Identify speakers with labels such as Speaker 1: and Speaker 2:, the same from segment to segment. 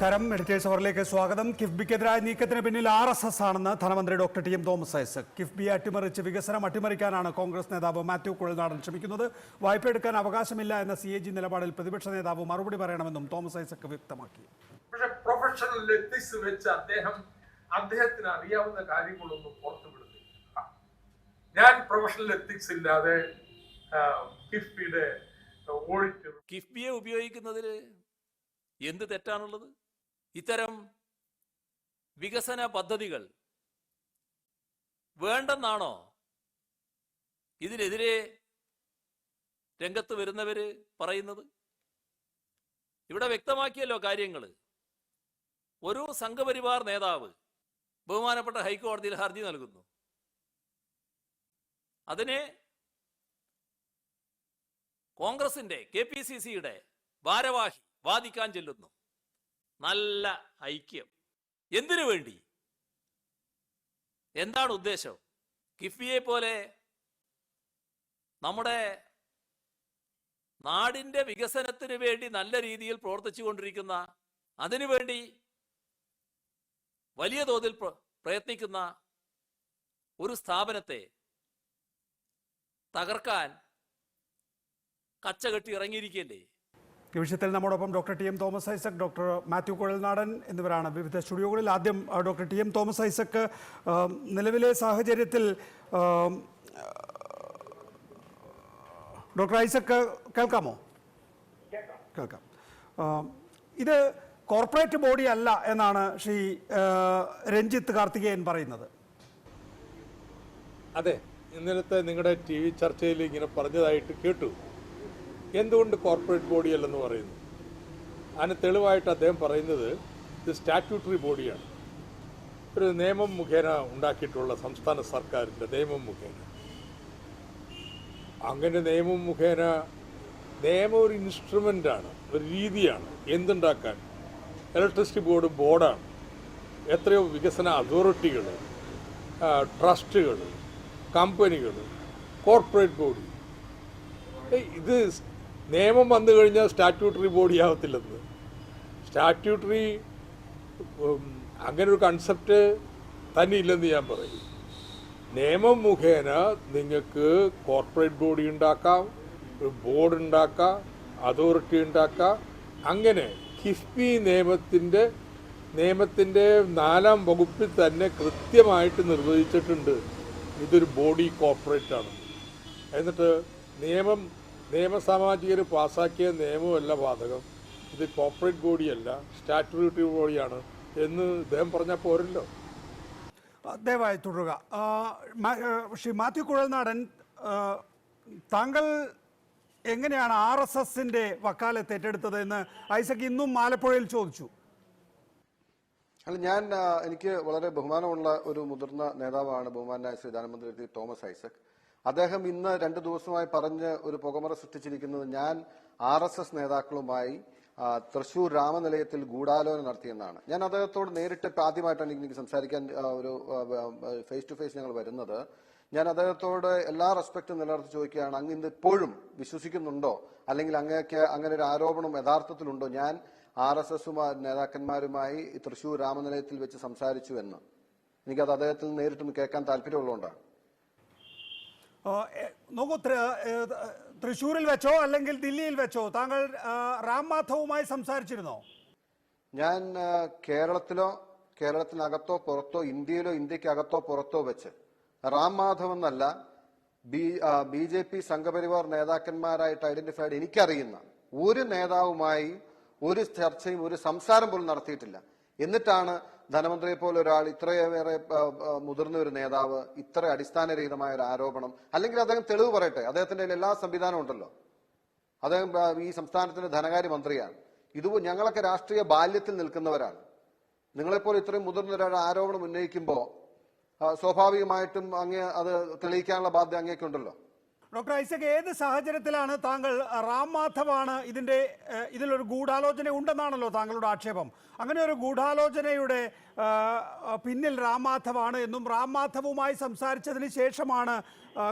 Speaker 1: നമസ്കാരം. എഡിറ്റേഴ്സ് അവറിലേക്ക് സ്വാഗതം. കിഫ്ബിക്കെതിരായ നീക്കത്തിന് പിന്നിൽ RSS ആണെന്ന് ധനമന്ത്രി doctor T M Thomas Isaac. കിഫ്ബിയെ അട്ടിമറിച്ച് വികസനം അട്ടിമറിക്കാനാണ് കോൺഗ്രസ് നേതാവ് മാത്യു കുഴൽനാടൻ ശ്രമിക്കുന്നത്. വായ്പ എടുക്കാൻ അവകാശമില്ല എന്ന CAG നിലപാടിൽ പ്രതിപക്ഷ നേതാവ് മറുപടി പറയണമെന്നും തോമസ് ഐസക് വ്യക്തമാക്കി.
Speaker 2: പക്ഷെ പ്രൊഫഷണൽ എത്തിക്സ് വെച്ച് അദ്ദേഹത്തിന് അറിയാവുന്ന കാര്യങ്ങളൊന്നും പുറത്തുവിടുന്നില്ല. ഞാൻ പ്രൊഫഷണൽ എത്തിക്സ് ഇല്ലാതെ കിഫ്ബിയുടെ ഓഡിറ്റർ
Speaker 3: കിഫ്ബിയെ ഉപയോഗിക്കുന്നതിൽ എന്ത് തെറ്റാണുള്ളത്? ഇത്തരം വികസന പദ്ധതികൾ വേണ്ടെന്നാണോ ഇതിനെതിരെ രംഗത്ത് വരുന്നവര് പറയുന്നത്? ഇവിടെ വ്യക്തമാക്കിയല്ലോ കാര്യങ്ങൾ. ഒരു സംഘപരിവാർ നേതാവ് ബഹുമാനപ്പെട്ട ഹൈക്കോടതിയിൽ ഹർജി നൽകുന്നു. അതിനെ കോൺഗ്രസിന്റെ KPCCയുടെ ഭാരവാഹി വാദിക്കാൻ ചെല്ലുന്നു. നല്ല ഐക്യം. എന്തിനു വേണ്ടി? എന്താണ് ഉദ്ദേശം? കിഫ്ബിയെ പോലെ നമ്മുടെ നാടിന്റെ വികസനത്തിന് വേണ്ടി നല്ല രീതിയിൽ പ്രവർത്തിച്ചു കൊണ്ടിരിക്കുന്ന, അതിനുവേണ്ടി വലിയ തോതിൽ പ്രയത്നിക്കുന്ന ഒരു സ്ഥാപനത്തെ തകർക്കാൻ കച്ചകെട്ടി ഇറങ്ങിയിരിക്കല്ലേ?
Speaker 1: ഈ വിഷയത്തിൽ നമ്മോടൊപ്പം doctor T M Thomas Isaac, doctor Mathew Kuzhalnadan എന്നിവരാണ് വിവിധ സ്റ്റുഡിയോകളിൽ. ആദ്യം doctor T M Thomas Isaac, നിലവിലെ സാഹചര്യത്തിൽ ഡോക്ടർ ഐസക് കേൾക്കാമോ? കേൾക്കാം. ഇത് കോർപ്പറേറ്റ് ബോഡി അല്ല എന്നാണ് ശ്രീ രഞ്ജിത്ത് കാർത്തികേയൻ പറയുന്നത്.
Speaker 4: അതെ, ഇന്നലത്തെ നിങ്ങളുടെ TV ചർച്ചയിൽ ഇങ്ങനെ പറഞ്ഞതായിട്ട് കേട്ടു. എന്തുകൊണ്ട് കോർപ്പറേറ്റ് ബോഡി അല്ലെന്ന് പറയുന്നു? അതിന് തെളിവായിട്ട് അദ്ദേഹം പറയുന്നത് ഇത് സ്റ്റാറ്റ്യൂട്ടറി ബോഡിയാണ്. ഒരു നിയമം മുഖേന ഉണ്ടാക്കിയിട്ടുള്ള സംസ്ഥാന സർക്കാരിൻ്റെ നിയമം മുഖേന. അങ്ങനെ നിയമം മുഖേന ഒരു ഇൻസ്ട്രുമെൻ്റാണ്, ഒരു രീതിയാണ് എന്തുണ്ടാക്കാൻ. ഇലക്ട്രിസിറ്റി ബോർഡാണ്. എത്രയോ വികസന അതോറിറ്റികൾ, ട്രസ്റ്റുകൾ, കമ്പനികൾ, കോർപ്പറേറ്റ് ബോഡി. ഇത് നിയമം വന്നു കഴിഞ്ഞാൽ സ്റ്റാറ്റ്യൂട്ടറി ബോഡി ആവത്തില്ലെന്ന്. സ്റ്റാറ്റ്യൂട്ടറി അങ്ങനെ ഒരു കൺസെപ്റ്റ് തന്നെ ഇല്ലെന്ന് ഞാൻ പറയും. നിയമം മുഖേന നിങ്ങൾക്ക് കോർപ്പറേറ്റ് ബോഡി ഉണ്ടാക്കാം, ഒരു ബോർഡ് ഉണ്ടാക്കാം, അതോറിറ്റി ഉണ്ടാക്കാം. അങ്ങനെ കിഫ്ബി നിയമത്തിൻ്റെ 4-ാം വകുപ്പിൽ തന്നെ കൃത്യമായിട്ട് നിർവചിച്ചിട്ടുണ്ട് ഇതൊരു ബോഡി കോർപ്പറേറ്റ് ആണ്. എന്നിട്ട് നിയമസാമാജികർ പാസ്സാക്കിയ നിയമമല്ല ബാധകം, ഇത് കോർപ്പറേറ്റ് ബോഡിയല്ല സ്റ്റാറ്റ്യൂട്ടറി ബോഡിയാണ് എന്ന് അദ്ദേഹം പറഞ്ഞാൽ പോരല്ലോ.
Speaker 1: ദയവായി തുടരുക. ശ്രീ മാത്യു കുഴൽനാടൻ, താങ്കൾ എങ്ങനെയാണ് RSSന്റെ വക്കാലത്ത് ഏറ്റെടുത്തത് എന്ന് ഐസക് ഇന്നും ആലപ്പുഴയിൽ ചോദിച്ചു.
Speaker 5: അല്ല, എനിക്ക് വളരെ ബഹുമാനമുള്ള ഒരു മുതിർന്ന നേതാവാണ് ബഹുമാനായ ശ്രീ ധനമന്ത്രി തോമസ് ഐസക്. അദ്ദേഹം ഇന്ന് 2 ദിവസമായി പറഞ്ഞ് ഒരു പുകമറ സൃഷ്ടിച്ചിരിക്കുന്നത് ഞാൻ RSS നേതാക്കളുമായി തൃശൂർ രാമനിലയത്തിൽ ഗൂഢാലോചന നടത്തിയെന്നാണ്. ഞാൻ അദ്ദേഹത്തോട് നേരിട്ട് ആദ്യമായിട്ടാണ് എനിക്ക് സംസാരിക്കാൻ ഒരു ഫേസ് ടു ഫേസ് ഞങ്ങൾ വരുന്നത്. ഞാൻ അദ്ദേഹത്തോട് എല്ലാ റെസ്പെക്റ്റും നിലനിർത്തി ചോദിക്കുകയാണ്, അങ്ങ് ഇന്ന് ഇപ്പോഴും വിശ്വസിക്കുന്നുണ്ടോ, അല്ലെങ്കിൽ അങ്ങേക്ക് അങ്ങനെ ഒരു ആരോപണം യഥാർത്ഥത്തിലുണ്ടോ? ഞാൻ RSS നേതാക്കന്മാരുമായി തൃശൂർ രാമനിലയത്തിൽ വെച്ച് സംസാരിച്ചു എന്ന്. എനിക്കത് അദ്ദേഹത്തിൽ നേരിട്ടൊന്ന് കേൾക്കാൻ താല്പര്യമുള്ളതുകൊണ്ടാണ്.
Speaker 1: നോക്കൂ, തൃശ്ശൂരിൽ വെച്ചോ അല്ലെങ്കിൽ ദില്ലിയിൽ വെച്ചോ താങ്കൾ റാം മാധവുമായി സംസാരിച്ചിരുന്നോ?
Speaker 5: ഞാൻ കേരളത്തിനകത്തോ പുറത്തോ, ഇന്ത്യക്കകത്തോ പുറത്തോ വെച്ച് റാം മാധവ് എന്നല്ല, BJP സംഘപരിവാർ നേതാക്കന്മാരായിട്ട് ഐഡന്റിഫൈഡ് എനിക്കറിയുന്ന ഒരു നേതാവുമായി ഒരു ചർച്ചയും ഒരു സംസാരം പോലും നടത്തിയിട്ടില്ല. എന്നിട്ടാണ് ധനമന്ത്രിയെ പോലെ ഒരാൾ, ഇത്രയേറെ മുതിർന്ന ഒരു നേതാവ്, ഇത്ര അടിസ്ഥാനരഹിതമായ ഒരു ആരോപണം, അല്ലെങ്കിൽ അദ്ദേഹം തെളിവ് പറയട്ടെ. അദ്ദേഹത്തിന്റെ എല്ലാ സംവിധാനവും ഉണ്ടല്ലോ. അദ്ദേഹം ഈ സംസ്ഥാനത്തിന്റെ ധനകാര്യമന്ത്രിയാണ്. ഞങ്ങളൊക്കെ രാഷ്ട്രീയ ബാല്യത്തിൽ നിൽക്കുന്നവരാണ്. നിങ്ങളെപ്പോലെ ഇത്രയും മുതിർന്ന ഒരാൾ ആരോപണം ഉന്നയിക്കുമ്പോൾ സ്വാഭാവികമായിട്ടും അങ്ങേ അത് തെളിയിക്കാനുള്ള ബാധ്യത അങ്ങേക്കുണ്ടല്ലോ.
Speaker 1: ഡോക്ടർ ഐസക്, ഏത് സാഹചര്യത്തിലാണ് താങ്കൾ റാം മാധവാണ് ഇതിലൊരു ഗൂഢാലോചന ഉണ്ടെന്നാണല്ലോ താങ്കളുടെ ആക്ഷേപം? അങ്ങനെ ഒരു ഗൂഢാലോചനയുടെ പിന്നിൽ റാം മാധവാണ് എന്നും റാം മാധവുമായി സംസാരിച്ചതിന് ശേഷമാണ്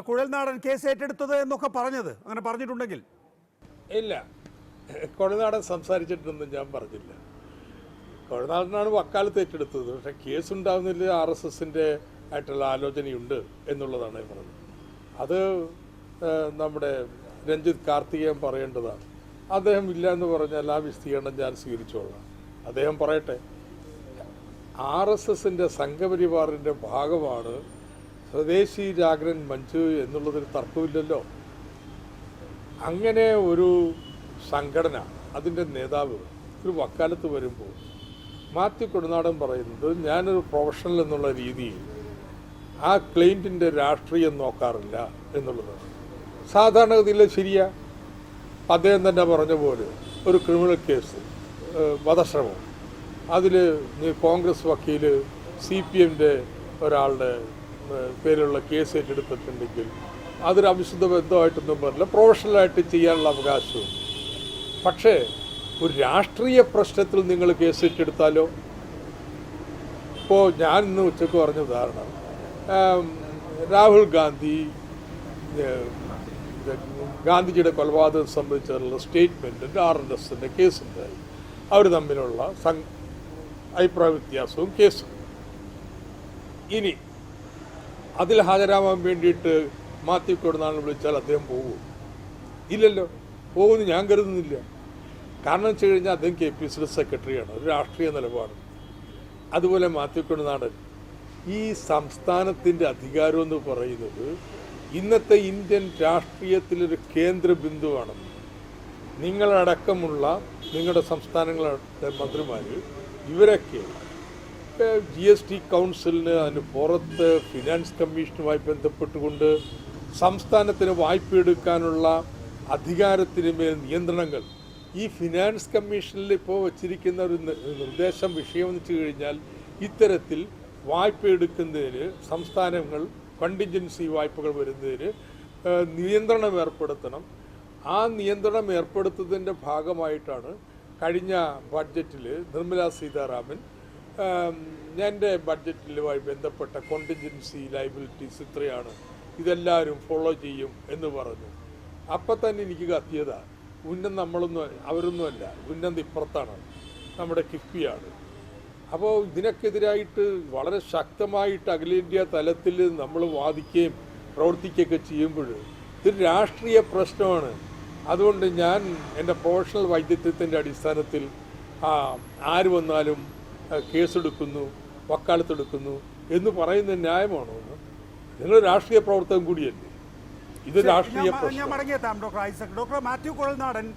Speaker 1: കുഴൽനാടൻ കേസ് ഏറ്റെടുത്തത് എന്നൊക്കെ പറഞ്ഞത്, അങ്ങനെ പറഞ്ഞിട്ടുണ്ടെങ്കിൽ?
Speaker 4: ഇല്ല, കുഴൽനാടൻ സംസാരിച്ചിട്ടൊന്നും ഞാൻ പറഞ്ഞില്ല. കൊഴുനാടനാണ് വക്കാലത്ത് ഏറ്റെടുത്തത്. പക്ഷേ കേസുണ്ടാകുന്നതിൽ RSSന്റെ ആയിട്ടുള്ള ആലോചനയുണ്ട് എന്നുള്ളതാണ് ഞാൻ പറഞ്ഞത്. അത് നമ്മുടെ രഞ്ജിത്ത് കാർത്തികേയൻ പറയേണ്ടതാണ്. അദ്ദേഹം ഇല്ല എന്ന് പറഞ്ഞാൽ ആ വിസ്തീർണം ഞാൻ സ്വീകരിച്ചോളാം. അദ്ദേഹം പറയട്ടെ. RSSന്റെ സംഘപരിവാറിൻ്റെ ഭാഗമാണ് സ്വദേശി ജാഗ്രൻ മഞ്ച് എന്നുള്ളതൊരു തർക്കമില്ലല്ലോ. അങ്ങനെ ഒരു സംഘടന, അതിൻ്റെ നേതാവ് ഒരു വക്കാലത്ത് വരുമ്പോൾ മാത്യു കൊഴുനാടൻ പറയുന്നത് ഞാനൊരു പ്രൊഫഷണൽ എന്നുള്ള രീതിയിൽ ആ ക്ലയൻറ്റിൻ്റെ രാഷ്ട്രീയം നോക്കാറില്ല എന്നുള്ളതാണ്. സാധാരണഗതിയിൽ ശരിയാ. അദ്ദേഹം തന്നെ പറഞ്ഞ പോലെ ഒരു ക്രിമിനൽ കേസ്, വധശ്രമം, അതിൽ കോൺഗ്രസ് വക്കീൽ CPMൻ്റെ ഒരാളുടെ പേരിലുള്ള കേസ് ഏറ്റെടുത്തിട്ടുണ്ടെങ്കിൽ അതൊരു അവിശുദ്ധ ബന്ധമായിട്ടൊന്നും പറഞ്ഞില്ല, പ്രൊഫഷണലായിട്ട് ചെയ്യാനുള്ള അവകാശവും. പക്ഷേ ഒരു രാഷ്ട്രീയ പ്രശ്നത്തിൽ നിങ്ങൾ കേസ് ഏറ്റെടുത്താലോ? ഇപ്പോൾ ഞാൻ ഇന്ന് ഉച്ചയ്ക്ക് പറഞ്ഞ ഉദാഹരണം, രാഹുൽ ഗാന്ധി ഗാന്ധിജിയുടെ കൊലപാതകം സംബന്ധിച്ചുള്ള സ്റ്റേറ്റ്മെൻറ്റിൻ്റെ RSSൻ്റെ കേസുണ്ടായി. അവർ തമ്മിലുള്ള അഭിപ്രായ വ്യത്യാസവും കേസും. ഇനി അതിൽ ഹാജരാവാൻ വേണ്ടിയിട്ട് മാത്യു കൊഴുനാടനെ വിളിച്ചാൽ അദ്ദേഹം പോകുമോ? ഇല്ലല്ലോ. പോകുമെന്ന് ഞാൻ കരുതുന്നില്ല. കാരണം വെച്ച് കഴിഞ്ഞാൽ അദ്ദേഹം KPCC സെക്രട്ടറിയാണ്, ഒരു രാഷ്ട്രീയ നിലപാട്. അതുപോലെ മാത്യു കൊഴുനാടൻ ഈ സംസ്ഥാനത്തിൻ്റെ അധികാരം എന്ന് പറയുന്നത് ഇന്നത്തെ ഇന്ത്യൻ രാഷ്ട്രീയത്തിലൊരു കേന്ദ്ര ബിന്ദുവാണെന്ന് നിങ്ങളടക്കമുള്ള നിങ്ങളുടെ സംസ്ഥാനങ്ങളുടെ മന്ത്രിമാർ ഇവരൊക്കെ GST കൗൺസിലിന് അതിന് പുറത്ത് ഫിനാൻസ് കമ്മീഷനുമായി ബന്ധപ്പെട്ടുകൊണ്ട് സംസ്ഥാനത്തിന് വായ്പ എടുക്കാനുള്ള അധികാരത്തിന് മേൽ നിയന്ത്രണങ്ങൾ ഈ ഫിനാൻസ് കമ്മീഷനിൽ ഇപ്പോൾ വച്ചിരിക്കുന്ന ഒരു നിർദ്ദേശം വിഷയമെന്ന് വെച്ച് കഴിഞ്ഞാൽ ഇത്തരത്തിൽ വായ്പ എടുക്കുന്നതിന് സംസ്ഥാനങ്ങൾ കണ്ടിൻജൻസി വായ്പകൾ വരുന്നതിന് നിയന്ത്രണം ഏർപ്പെടുത്തണം. ആ നിയന്ത്രണം ഏർപ്പെടുത്തുന്നതിൻ്റെ ഭാഗമായിട്ടാണ് കഴിഞ്ഞ ബഡ്ജറ്റിൽ നിർമ്മലാ സീതാരാമൻ എൻ്റെ ബഡ്ജറ്റിലുമായി ബന്ധപ്പെട്ട കോണ്ടിൻജൻസി ലയബിലിറ്റീസ് ഇത്രയാണ്, ഇതെല്ലാവരും ഫോളോ ചെയ്യും എന്ന് പറഞ്ഞു. അപ്പം തന്നെ എനിക്ക് കത്തിയതാണ്. ഉന്നം അവരൊന്നുമല്ല, ഉന്നം ഇപ്പുറത്താണ്, നമ്മുടെ കിഫ്ബിയാണ്. അപ്പോൾ ഇതിനൊക്കെതിരായിട്ട് വളരെ ശക്തമായിട്ട് അഖിലേന്ത്യാ തലത്തിൽ നമ്മൾ വാദിക്കുകയും പ്രവർത്തിക്കുകയൊക്കെ ചെയ്യുമ്പോൾ ഇതൊരു രാഷ്ട്രീയ പ്രശ്നമാണ്. അതുകൊണ്ട് ഞാൻ എൻ്റെ പ്രൊഫഷണൽ വൈദഗ്ധ്യത്തിൻ്റെ അടിസ്ഥാനത്തിൽ ആര് വന്നാലും കേസെടുക്കുന്നു, വക്കാലത്തെടുക്കുന്നു എന്ന് പറയുന്നത് ന്യായമാണോ? നിങ്ങൾ രാഷ്ട്രീയ പ്രവർത്തനം കൂടിയല്ലേ, ഇത് രാഷ്ട്രീയ പ്രശ്നം.
Speaker 1: ഞാൻ മടങ്ങിയെത്താം doctor Isaac. Doctor Mathew Kuzhalnadan,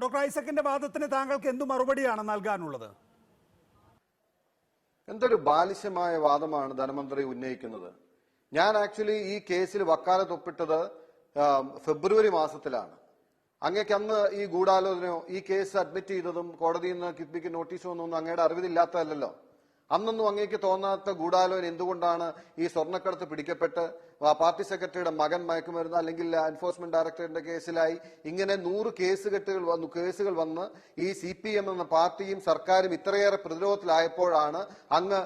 Speaker 1: doctor ഐസക്കിന്റെ വാദത്തിന് താങ്കൾക്ക് എന്തു മറുപടിയാണ് നൽകാനുള്ളത്?
Speaker 5: എന്തൊരു ബാലിശമായ വാദമാണ് ധനമന്ത്രി ഉന്നയിക്കുന്നത്. ഞാൻ ആക്ച്വലി ഈ കേസിൽ വക്കാലത്ത് ഒപ്പിട്ടത് ഫെബ്രുവരി മാസത്തിലാണ്. അങ്ങേക്ക് അന്ന് ഈ ഗൂഢാലോചനയോ ഈ കേസ് അഡ്മിറ്റ് ചെയ്തതും കോടതിയിൽ നിന്ന് കിഫ്ബിക്ക് നോട്ടീസ് ഒന്നും അങ്ങയുടെ അറിവിലില്ലാത്തതല്ലോ. അന്നൊന്നും അങ്ങേക്ക് തോന്നാത്ത ഗൂഢാലോചന എന്തുകൊണ്ടാണ് ഈ സ്വർണ്ണക്കടത്ത് പിടിക്കപ്പെട്ട് പാർട്ടി സെക്രട്ടറിയുടെ മകൻ മയക്കുമരുന്ന് അല്ലെങ്കിൽ എൻഫോഴ്സ്മെന്റ് ഡയറക്ടറേറ്റിന്റെ കേസിലായി ഇങ്ങനെ 100 കേസുകൾ വന്ന് ഈ CPM എന്ന പാർട്ടിയും സർക്കാരും ഇത്രയേറെ പ്രതിരോധത്തിലായപ്പോഴാണ് അങ്ങ്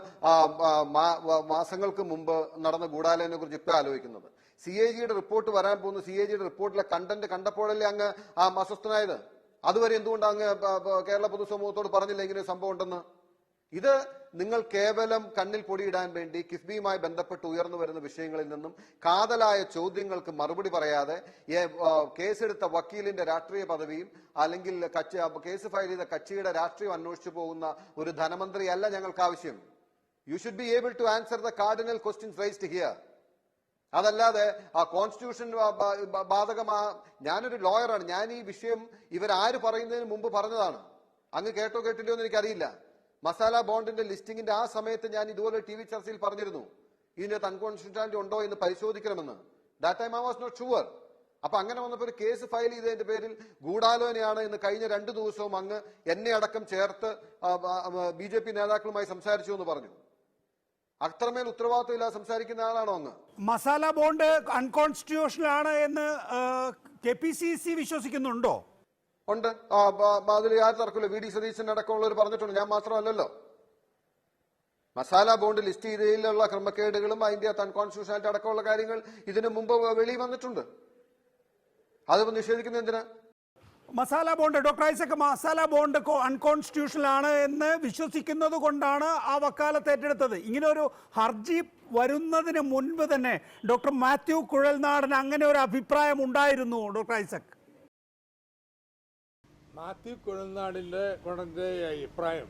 Speaker 5: മാസങ്ങൾക്ക് മുമ്പ് നടന്ന ഗൂഢാലോചനയെ കുറിച്ച് ഇപ്പോൾ ആലോചിക്കുന്നത്. CAGയുടെ റിപ്പോർട്ട് വരാൻ പോകുന്നു. CAGയുടെ റിപ്പോർട്ടിലെ കണ്ടന്റ് കണ്ടപ്പോഴല്ലേ അങ്ങ് അസ്വസ്ഥനായത്? അതുവരെ എന്തുകൊണ്ട് അങ്ങ് കേരള പൊതുസമൂഹത്തോട് പറഞ്ഞില്ല ഇങ്ങനെ സംഭവം ഉണ്ടെന്ന്? ഇത് നിങ്ങൾ കേവലം കണ്ണിൽ പൊടിയിടാൻ വേണ്ടി കിഫ്ബിയുമായി ബന്ധപ്പെട്ട് ഉയർന്നു വരുന്ന വിഷയങ്ങളിൽ നിന്നും കാതലായ ചോദ്യങ്ങൾക്ക് മറുപടി പറയാതെ കേസെടുത്ത വക്കീലിന്റെ രാഷ്ട്രീയ പദവിയും അല്ലെങ്കിൽ കേസ് ഫയൽ ചെയ്ത കക്ഷിയുടെ രാഷ്ട്രീയം അന്വേഷിച്ചു പോകുന്ന ഒരു ധനമന്ത്രിയല്ല ഞങ്ങൾക്ക് ആവശ്യം. You should be able to answer the cardinal questions raised here. അതല്ലാതെ കോൺസ്റ്റിറ്റ്യൂഷൻ ഞാനൊരു ലോയറാണ്. ഞാൻ ഈ വിഷയം ഇവരാര് പറയുന്നതിന് മുമ്പ് പറഞ്ഞതാണ്. അങ്ങ് കേട്ടോ കേട്ടില്ലോ എന്ന് എനിക്കറിയില്ല. മസാല ബോണ്ടിന്റെ ലിസ്റ്റിംഗിന്റെ ആ സമയത്ത് ഞാൻ ഇതുപോലെ TV ചർച്ചയിൽ പറഞ്ഞിരുന്നു ഇതിനകത്ത് അൺകോൺസ്റ്റിറ്റ്യൂഷനാലിറ്റി ഉണ്ടോ എന്ന് പരിശോധിക്കണമെന്ന്. That time I was not sure. അപ്പൊ അങ്ങനെ വന്നപ്പോൾ ഒരു കേസ് ഫയൽ ചെയ്തതിന്റെ പേരിൽ ഗൂഢാലോചനയാണ് എന്ന് കഴിഞ്ഞ 2 ദിവസവും അങ്ങ് എന്നെ അടക്കം ചേർത്ത് BJP നേതാക്കളുമായി സംസാരിച്ചു എന്ന് പറഞ്ഞു. അത്രമേൽ ഉത്തരവാദിത്തമില്ലാതെ സംസാരിക്കുന്ന ആളാണോ അങ്ങ്?
Speaker 1: മസാല ബോണ്ട് അൺകോൺസ്റ്റിറ്റ്യൂഷണൽ ആണ് എന്ന് KPCC വിശ്വസിക്കുന്നുണ്ടോ?
Speaker 5: ഉണ്ട്. അതിൽ യാതൊരു തർക്കമില്ല. VD സതീശൻ അടക്കമുള്ളവർ പറഞ്ഞിട്ടുണ്ട്, ഞാൻ മാത്രമല്ലല്ലോ. മസാല ബോണ്ട് ലിസ്റ്റ് ചെയ്തതിലുള്ള ക്രമക്കേടുകളും അതിന്റെ അൺകോൺസ്റ്റിറ്റ്യൂഷനാലിറ്റി അടക്കമുള്ള കാര്യങ്ങൾ ഇതിനു മുമ്പ് വെളിയിൽ വന്നിട്ടുണ്ട്. അത് നിഷേധിക്കുന്നത് എന്തിനാ?
Speaker 1: Masala bond, doctor Isaac, masala bond unconstitutional ആണ് എന്ന് വിശ്വസിക്കുന്നത് കൊണ്ടാണ് ആ വക്കാലത്ത് ഏറ്റെടുത്തത്. ഇങ്ങനെ ഒരു ഹർജി വരുന്നതിന് മുൻപ് തന്നെ ഡോക്ടർ മാത്യു കുഴൽനാടൻ അങ്ങനെ ഒരു അഭിപ്രായം ഉണ്ടായിരുന്നു. ഡോക്ടർ ഐസക്,
Speaker 4: മാത്യു കുഴൽനാടിൻ്റെ അഭിപ്രായം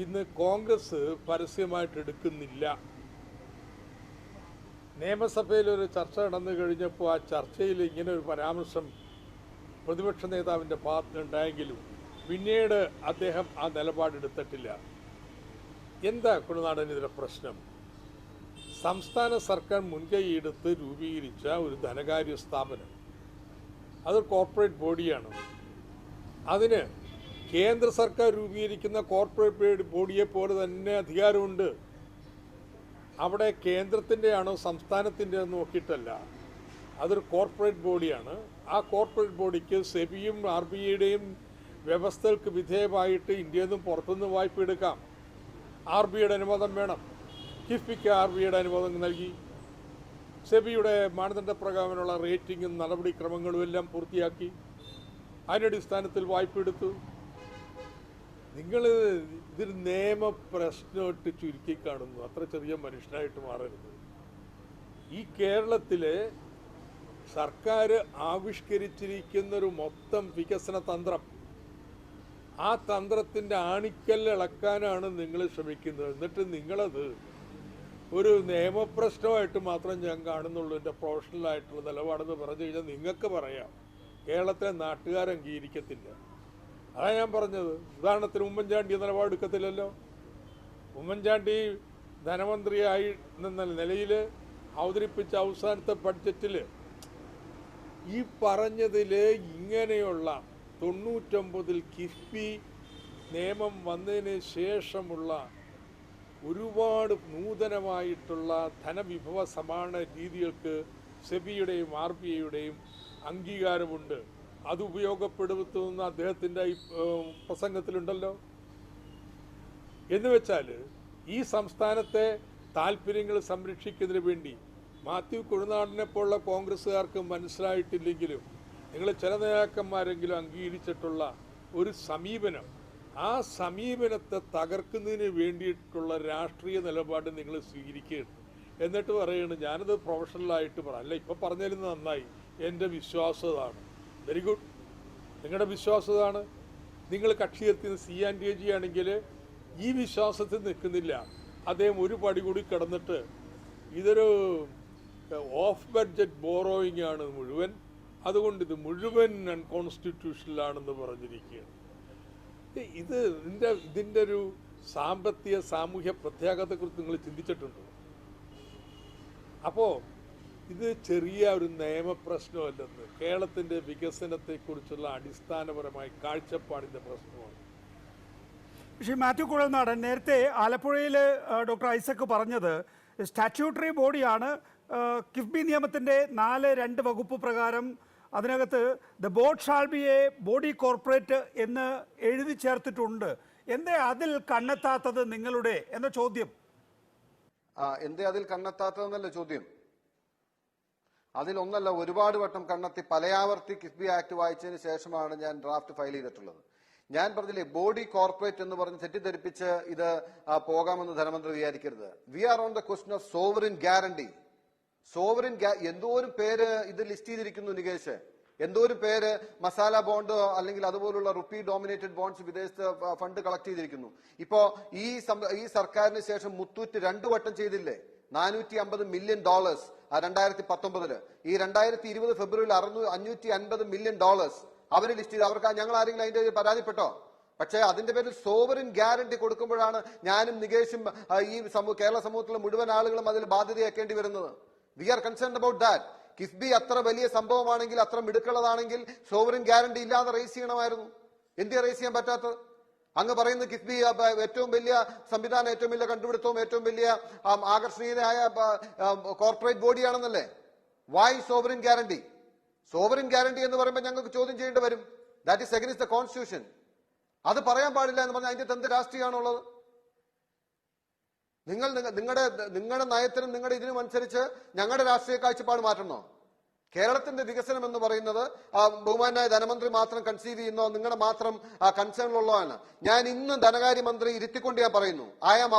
Speaker 4: ഇന്ന് കോൺഗ്രസ് പരസ്യമായിട്ട് എടുക്കുന്നില്ല. നിയമസഭയിൽ ഒരു ചർച്ച നടന്നു കഴിഞ്ഞപ്പോൾ ആ ചർച്ചയിൽ ഇങ്ങനെ ഒരു പരാമർശം പ്രതിപക്ഷ നേതാവിൻ്റെ ഭാഗത്തുനിന്നുണ്ടായെങ്കിലും പിന്നീട് അദ്ദേഹം ആ നിലപാടെടുത്തിട്ടില്ല. എന്താ കുഴൽനാടൻ ഇതിലെ പ്രശ്നം? സംസ്ഥാന സർക്കാർ മുൻകൈയെടുത്ത് രൂപീകരിച്ച ഒരു ധനകാര്യ സ്ഥാപനം, അത് കോർപ്പറേറ്റ് ബോഡിയാണ്. അതിന് കേന്ദ്ര സർക്കാർ രൂപീകരിക്കുന്ന കോർപ്പറേറ്റ് ബോഡിയെ പോലെ തന്നെ അധികാരമുണ്ട്. അവിടെ കേന്ദ്രത്തിൻ്റെ ആണോ സംസ്ഥാനത്തിൻ്റെ എന്ന് നോക്കിയിട്ടല്ല, അതൊരു കോർപ്പറേറ്റ് ബോഡിയാണ്. ആ കോർപ്പറേറ്റ് ബോഡിക്ക് സെബിയും RBIയുടെയും വ്യവസ്ഥകൾക്ക് വിധേയമായിട്ട് ഇന്ത്യയിൽ നിന്നും പുറത്തുനിന്ന് വായ്പ എടുക്കാം. RBIയുടെ അനുവാദം വേണം. കിഫ്ബിക്ക് RBIയുടെ അനുവാദം നൽകി. സെബിയുടെ മാനദണ്ഡപ്രകാരമുള്ള റേറ്റിംഗും നടപടിക്രമങ്ങളും എല്ലാം പൂർത്തിയാക്കി. അതിനടിസ്ഥാനത്തിൽ വായ്പ എടുത്തു. നിങ്ങൾ ഇതൊരു നിയമ പ്രശ്നമായിട്ട് ചുരുക്കി കാണുന്നു. അത്ര ചെറിയ മനുഷ്യനായിട്ട് മാറരുത്. ഈ കേരളത്തിലെ സർക്കാർ ആവിഷ്കരിച്ചിരിക്കുന്നൊരു മൊത്തം വികസന തന്ത്രം, ആ തന്ത്രത്തിൻ്റെ ആണിക്കല്ല് ഇളക്കാനാണ് നിങ്ങൾ ശ്രമിക്കുന്നത്. എന്നിട്ട് നിങ്ങളത് ഒരു നിയമപ്രശ്നമായിട്ട് മാത്രം ഞാൻ കാണുന്നുള്ളൂ. എൻ്റെ പ്രൊഫഷണലായിട്ടുള്ള നിലപാടെന്ന് പറഞ്ഞു കഴിഞ്ഞാൽ നിങ്ങൾക്ക് പറയാം, കേരളത്തിലെ നാട്ടുകാർ അംഗീകരിക്കത്തില്ല. അതാണ് ഞാൻ പറഞ്ഞത്. ഉദാഹരണത്തിന് ഉമ്മൻചാണ്ടി നിലപാടെടുക്കത്തില്ലല്ലോ. ഉമ്മൻചാണ്ടി ധനമന്ത്രിയായി നിന്ന നിലയിൽ അവതരിപ്പിച്ച അവസാനത്തെ ബഡ്ജറ്റിൽ ഈ പറഞ്ഞതിൽ ഇങ്ങനെയുള്ള 99 കിഫ്ബി നിയമം വന്നതിന് ശേഷമുള്ള ഒരുപാട് നൂതനമായിട്ടുള്ള ധനവിഭവ സമാഹരണ രീതികൾക്ക് സെബിയുടെയും RBIയുടെയും അംഗീകാരമുണ്ട്. അത് ഉപയോഗപ്പെടുത്തുന്ന അദ്ദേഹത്തിൻ്റെ പ്രസംഗത്തിലുണ്ടല്ലോ. എന്ന് വെച്ചാൽ ഈ സംസ്ഥാനത്തെ താല്പര്യങ്ങൾ സംരക്ഷിക്കുന്നതിന് വേണ്ടി മാത്യു കുഴൽനാടനെ പോലുള്ള കോൺഗ്രസ്സുകാർക്ക് മനസ്സിലായിട്ടില്ലെങ്കിലും നിങ്ങൾ ചില നേതാക്കന്മാരെങ്കിലും അംഗീകരിച്ചിട്ടുള്ള ഒരു സമീപനം, ആ സമീപനത്തെ തകർക്കുന്നതിന് വേണ്ടിയിട്ടുള്ള രാഷ്ട്രീയ നിലപാട് നിങ്ങൾ സ്വീകരിക്കുകയാണ്. എന്നിട്ട് പറയുകയാണ് ഞാനത് പ്രൊഫഷണലായിട്ട് അല്ല, ഇപ്പം പറഞ്ഞിരുന്നത് നന്നായി, എൻ്റെ വിശ്വാസതാണ്. വെരി ഗുഡ്, നിങ്ങളുടെ വിശ്വാസതാണ്. നിങ്ങൾ കക്ഷിയെത്തിന് C&AG ആണെങ്കിൽ ഈ വിശ്വാസത്തിൽ നിൽക്കുന്നില്ല. അദ്ദേഹം ഒരു പടി കൂടി കിടന്നിട്ട് ഇതൊരു ഓഫ് ബഡ്ജറ്റ് ബോറോയിങ് ആണ് മുഴുവൻ, അതുകൊണ്ട് ഇത് മുഴുവൻ അൺകോൺസ്റ്റിറ്റ്യൂഷണലാണെന്ന് പറഞ്ഞിരിക്കുകയാണ്. ഇതിൻ്റെ ഒരു സാമ്പത്തിക സാമൂഹ്യ പ്രത്യാഘാതത്തെക്കുറിച്ച് നിങ്ങൾ ചിന്തിച്ചിട്ടുണ്ടോ? അപ്പോൾ ഇത് ചെറിയ ഒരു നിയമപ്രശ്നമല്ലെന്ന്, കേരളത്തിൻ്റെ വികസനത്തെക്കുറിച്ചുള്ള അടിസ്ഥാനപരമായ കാഴ്ചപ്പാടിൻ്റെ പ്രശ്നമാണ്.
Speaker 1: ശ്രീ മാത്യു കുഴൽനാടൻ, നേരത്തെ ആലപ്പുഴയിൽ ഡോക്ടർ ഐസക് പറഞ്ഞത് സ്റ്റാറ്റ്യൂട്ടറി ബോഡിയാണ്. കിഫ്ബി നിയമത്തിൻ്റെ 4(2) വകുപ്പ് പ്രകാരം അതിനകത്ത് the board shall be A body corporate എന്ന് എഴുതി ചേർത്തിട്ടുണ്ട്. എന്തേ അതിൽ കണ്ണെത്താത്തത് നിങ്ങളുടെ എന്ന ചോദ്യം?
Speaker 5: എന്തേ അതിൽ കണ്ണെത്താത്തതെന്നല്ല ചോദ്യം. അതിലൊന്നല്ല, ഒരുപാട് വട്ടം കണ്ണെത്തി പലയാവർത്തി കിഫ്ബി ആക്ട് വായിച്ചതിന് ശേഷമാണ് ഞാൻ ഡ്രാഫ്റ്റ് ഫയൽ ചെയ്തിട്ടുള്ളത്. ഞാൻ പറഞ്ഞില്ലേ, ബോഡി കോർപ്പറേറ്റ് എന്ന് പറഞ്ഞ് തെറ്റിദ്ധരിപ്പിച്ച് ഇത് പോകാമെന്ന് ധനമന്ത്രി വിചാരിക്കരുത്. We are on the question of sovereign guarantee. എന്തോരം പേര് ഇത് ലിസ്റ്റ് ചെയ്തിരിക്കുന്നു നികേഷ്, എന്തോരം പേര് മസാല ബോണ്ട് അല്ലെങ്കിൽ അതുപോലുള്ള റുപ്പി ഡോമിനേറ്റഡ് ബോണ്ട്സ് വിദേശത്ത് ഫണ്ട് കളക്ട് ചെയ്തിരിക്കുന്നു. ഇപ്പോ ഈ സർക്കാരിന് ശേഷം മുത്തൂറ്റ് 2 വട്ടം ചെയ്തില്ലേ, $450 മില്യൺ 2019. ഈ 2020 ഫെബ്രുവരിയിൽ $550 മില്യൺ അവര് ലിസ്റ്റ് ചെയ്ത്. അവർക്ക് ഞങ്ങൾ ആരെങ്കിലും അതിന്റെ പരാതിപ്പെട്ടോ? പക്ഷേ അതിന്റെ പേരിൽ സോവറിൻ ഗ്യാരണ്ടി കൊടുക്കുമ്പോഴാണ് ഞാനും നികേഷും ഈ കേരള സമൂഹത്തിലെ മുഴുവൻ ആളുകളും അതിൽ ബാധ്യതയാക്കേണ്ടി വരുന്നത്. We are concerned about that. KIIFB അത്ര വലിയ സംഭവമാണെങ്കിൽ, അത്ര മിടുക്കുള്ളതാണെങ്കിൽ സോവറിൻ ഗ്യാരണ്ടി ഇല്ലാതെ റേസ് ചെയ്യണമായിരുന്നു. എന്തിനാ റേസ് ചെയ്യാൻ പറ്റാത്തത്? അങ്ങ് പറയുന്നത് കിഫ്ബി ഏറ്റവും വലിയ സംവിധാനം, ഏറ്റവും വലിയ കണ്ടുപിടുത്തവും ഏറ്റവും വലിയ ആകർഷണീയമായ കോർപ്പറേറ്റ് ബോഡിയാണെന്നല്ലേ. Why sovereign guarantee? Sovereign guarantee എന്ന് പറയുമ്പോൾ ഞങ്ങൾക്ക് ചോദ്യം ചെയ്യേണ്ടി വരും. That is against the constitution. അത് പറയാൻ പാടില്ല എന്ന് പറഞ്ഞാൽ അതിന്റെ എന്ത് രാഷ്ട്രീയമാണുള്ളത്? നിങ്ങളുടെ നയത്തിനും നിങ്ങളുടെ ഇതിനും അനുസരിച്ച് ഞങ്ങളുടെ രാഷ്ട്രീയ കാഴ്ചപ്പാട് മാറ്റണോ? കേരളത്തിന്റെ വികസനം എന്ന് പറയുന്നത് ബഹുമാനായ ധനമന്ത്രി മാത്രം കൺസീവ് ചെയ്യുന്നോ നിങ്ങളുടെ മാത്രം കൺസേണിലുള്ളതാണ്. ഞാൻ ഇന്ന് ധനകാര്യമന്ത്രി ഇരുത്തിക്കൊണ്ട് ഞാൻ പറയുന്നു, ഐ ആം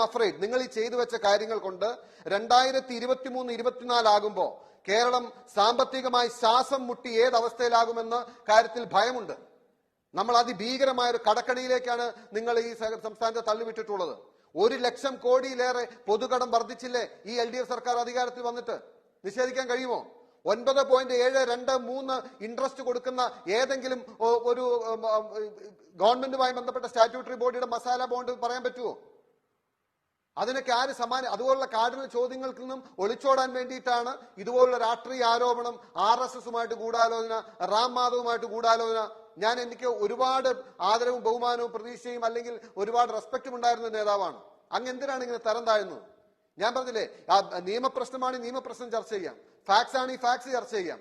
Speaker 5: അഫ്രൈഡ് നിങ്ങൾ ഈ ചെയ്തു വെച്ച കാര്യങ്ങൾ കൊണ്ട് 2023-24 ആകുമ്പോ കേരളം സാമ്പത്തികമായി ശ്വാസം മുട്ടി ഏതവസ്ഥയിലാകുമെന്ന കാര്യത്തിൽ ഭയമുണ്ട്. നമ്മൾ അതിഭീകരമായ ഒരു കടക്കണിയിലേക്കാണ് നിങ്ങൾ ഈ സംസ്ഥാനത്തെ തള്ളിവിട്ടിട്ടുള്ളത്. 1 ലക്ഷം കോടിയിലേറെ പൊതുകടം വർദ്ധിച്ചില്ലേ ഈ LDF സർക്കാർ അധികാരത്തിൽ വന്നിട്ട്? നിഷേധിക്കാൻ കഴിയുമോ? 9.723 ഇൻട്രസ്റ്റ് കൊടുക്കുന്ന ഏതെങ്കിലും ഒരു ഗവൺമെന്റുമായി ബന്ധപ്പെട്ട സ്റ്റാറ്റ്യൂട്ടറി ബോഡിയുടെ മസാല ബോണ്ട് പറയാൻ പറ്റുമോ? അതിനൊക്കെ ആര് അതുപോലുള്ള കാർഡിനൽ ചോദ്യങ്ങൾക്ക് നിന്നും ഒളിച്ചോടാൻ വേണ്ടിയിട്ടാണ് ഇതുപോലുള്ള രാഷ്ട്രീയ ആരോപണം, RSSുമായിട്ട് ഗൂഢാലോചന, റാം മാധവുമായിട്ട് ഗൂഢാലോചന. എനിക്ക് ഒരുപാട് ആദരവും ബഹുമാനവും പ്രതീക്ഷയും അല്ലെങ്കിൽ ഒരുപാട് റെസ്പെക്റ്റും ഉണ്ടായിരുന്ന നേതാവാണ്. അങ്ങ് എന്തിനാണ് ഇങ്ങനെ തരം താഴ്ന്നത്? ഞാൻ പറഞ്ഞില്ലേ, നിയമപ്രശ്നമാണ് നിയമപ്രശ്നം ചർച്ച ചെയ്യാം, ഫാക്സ് ആണ് ഈ ഫാക്സ് ചർച്ച ചെയ്യാം,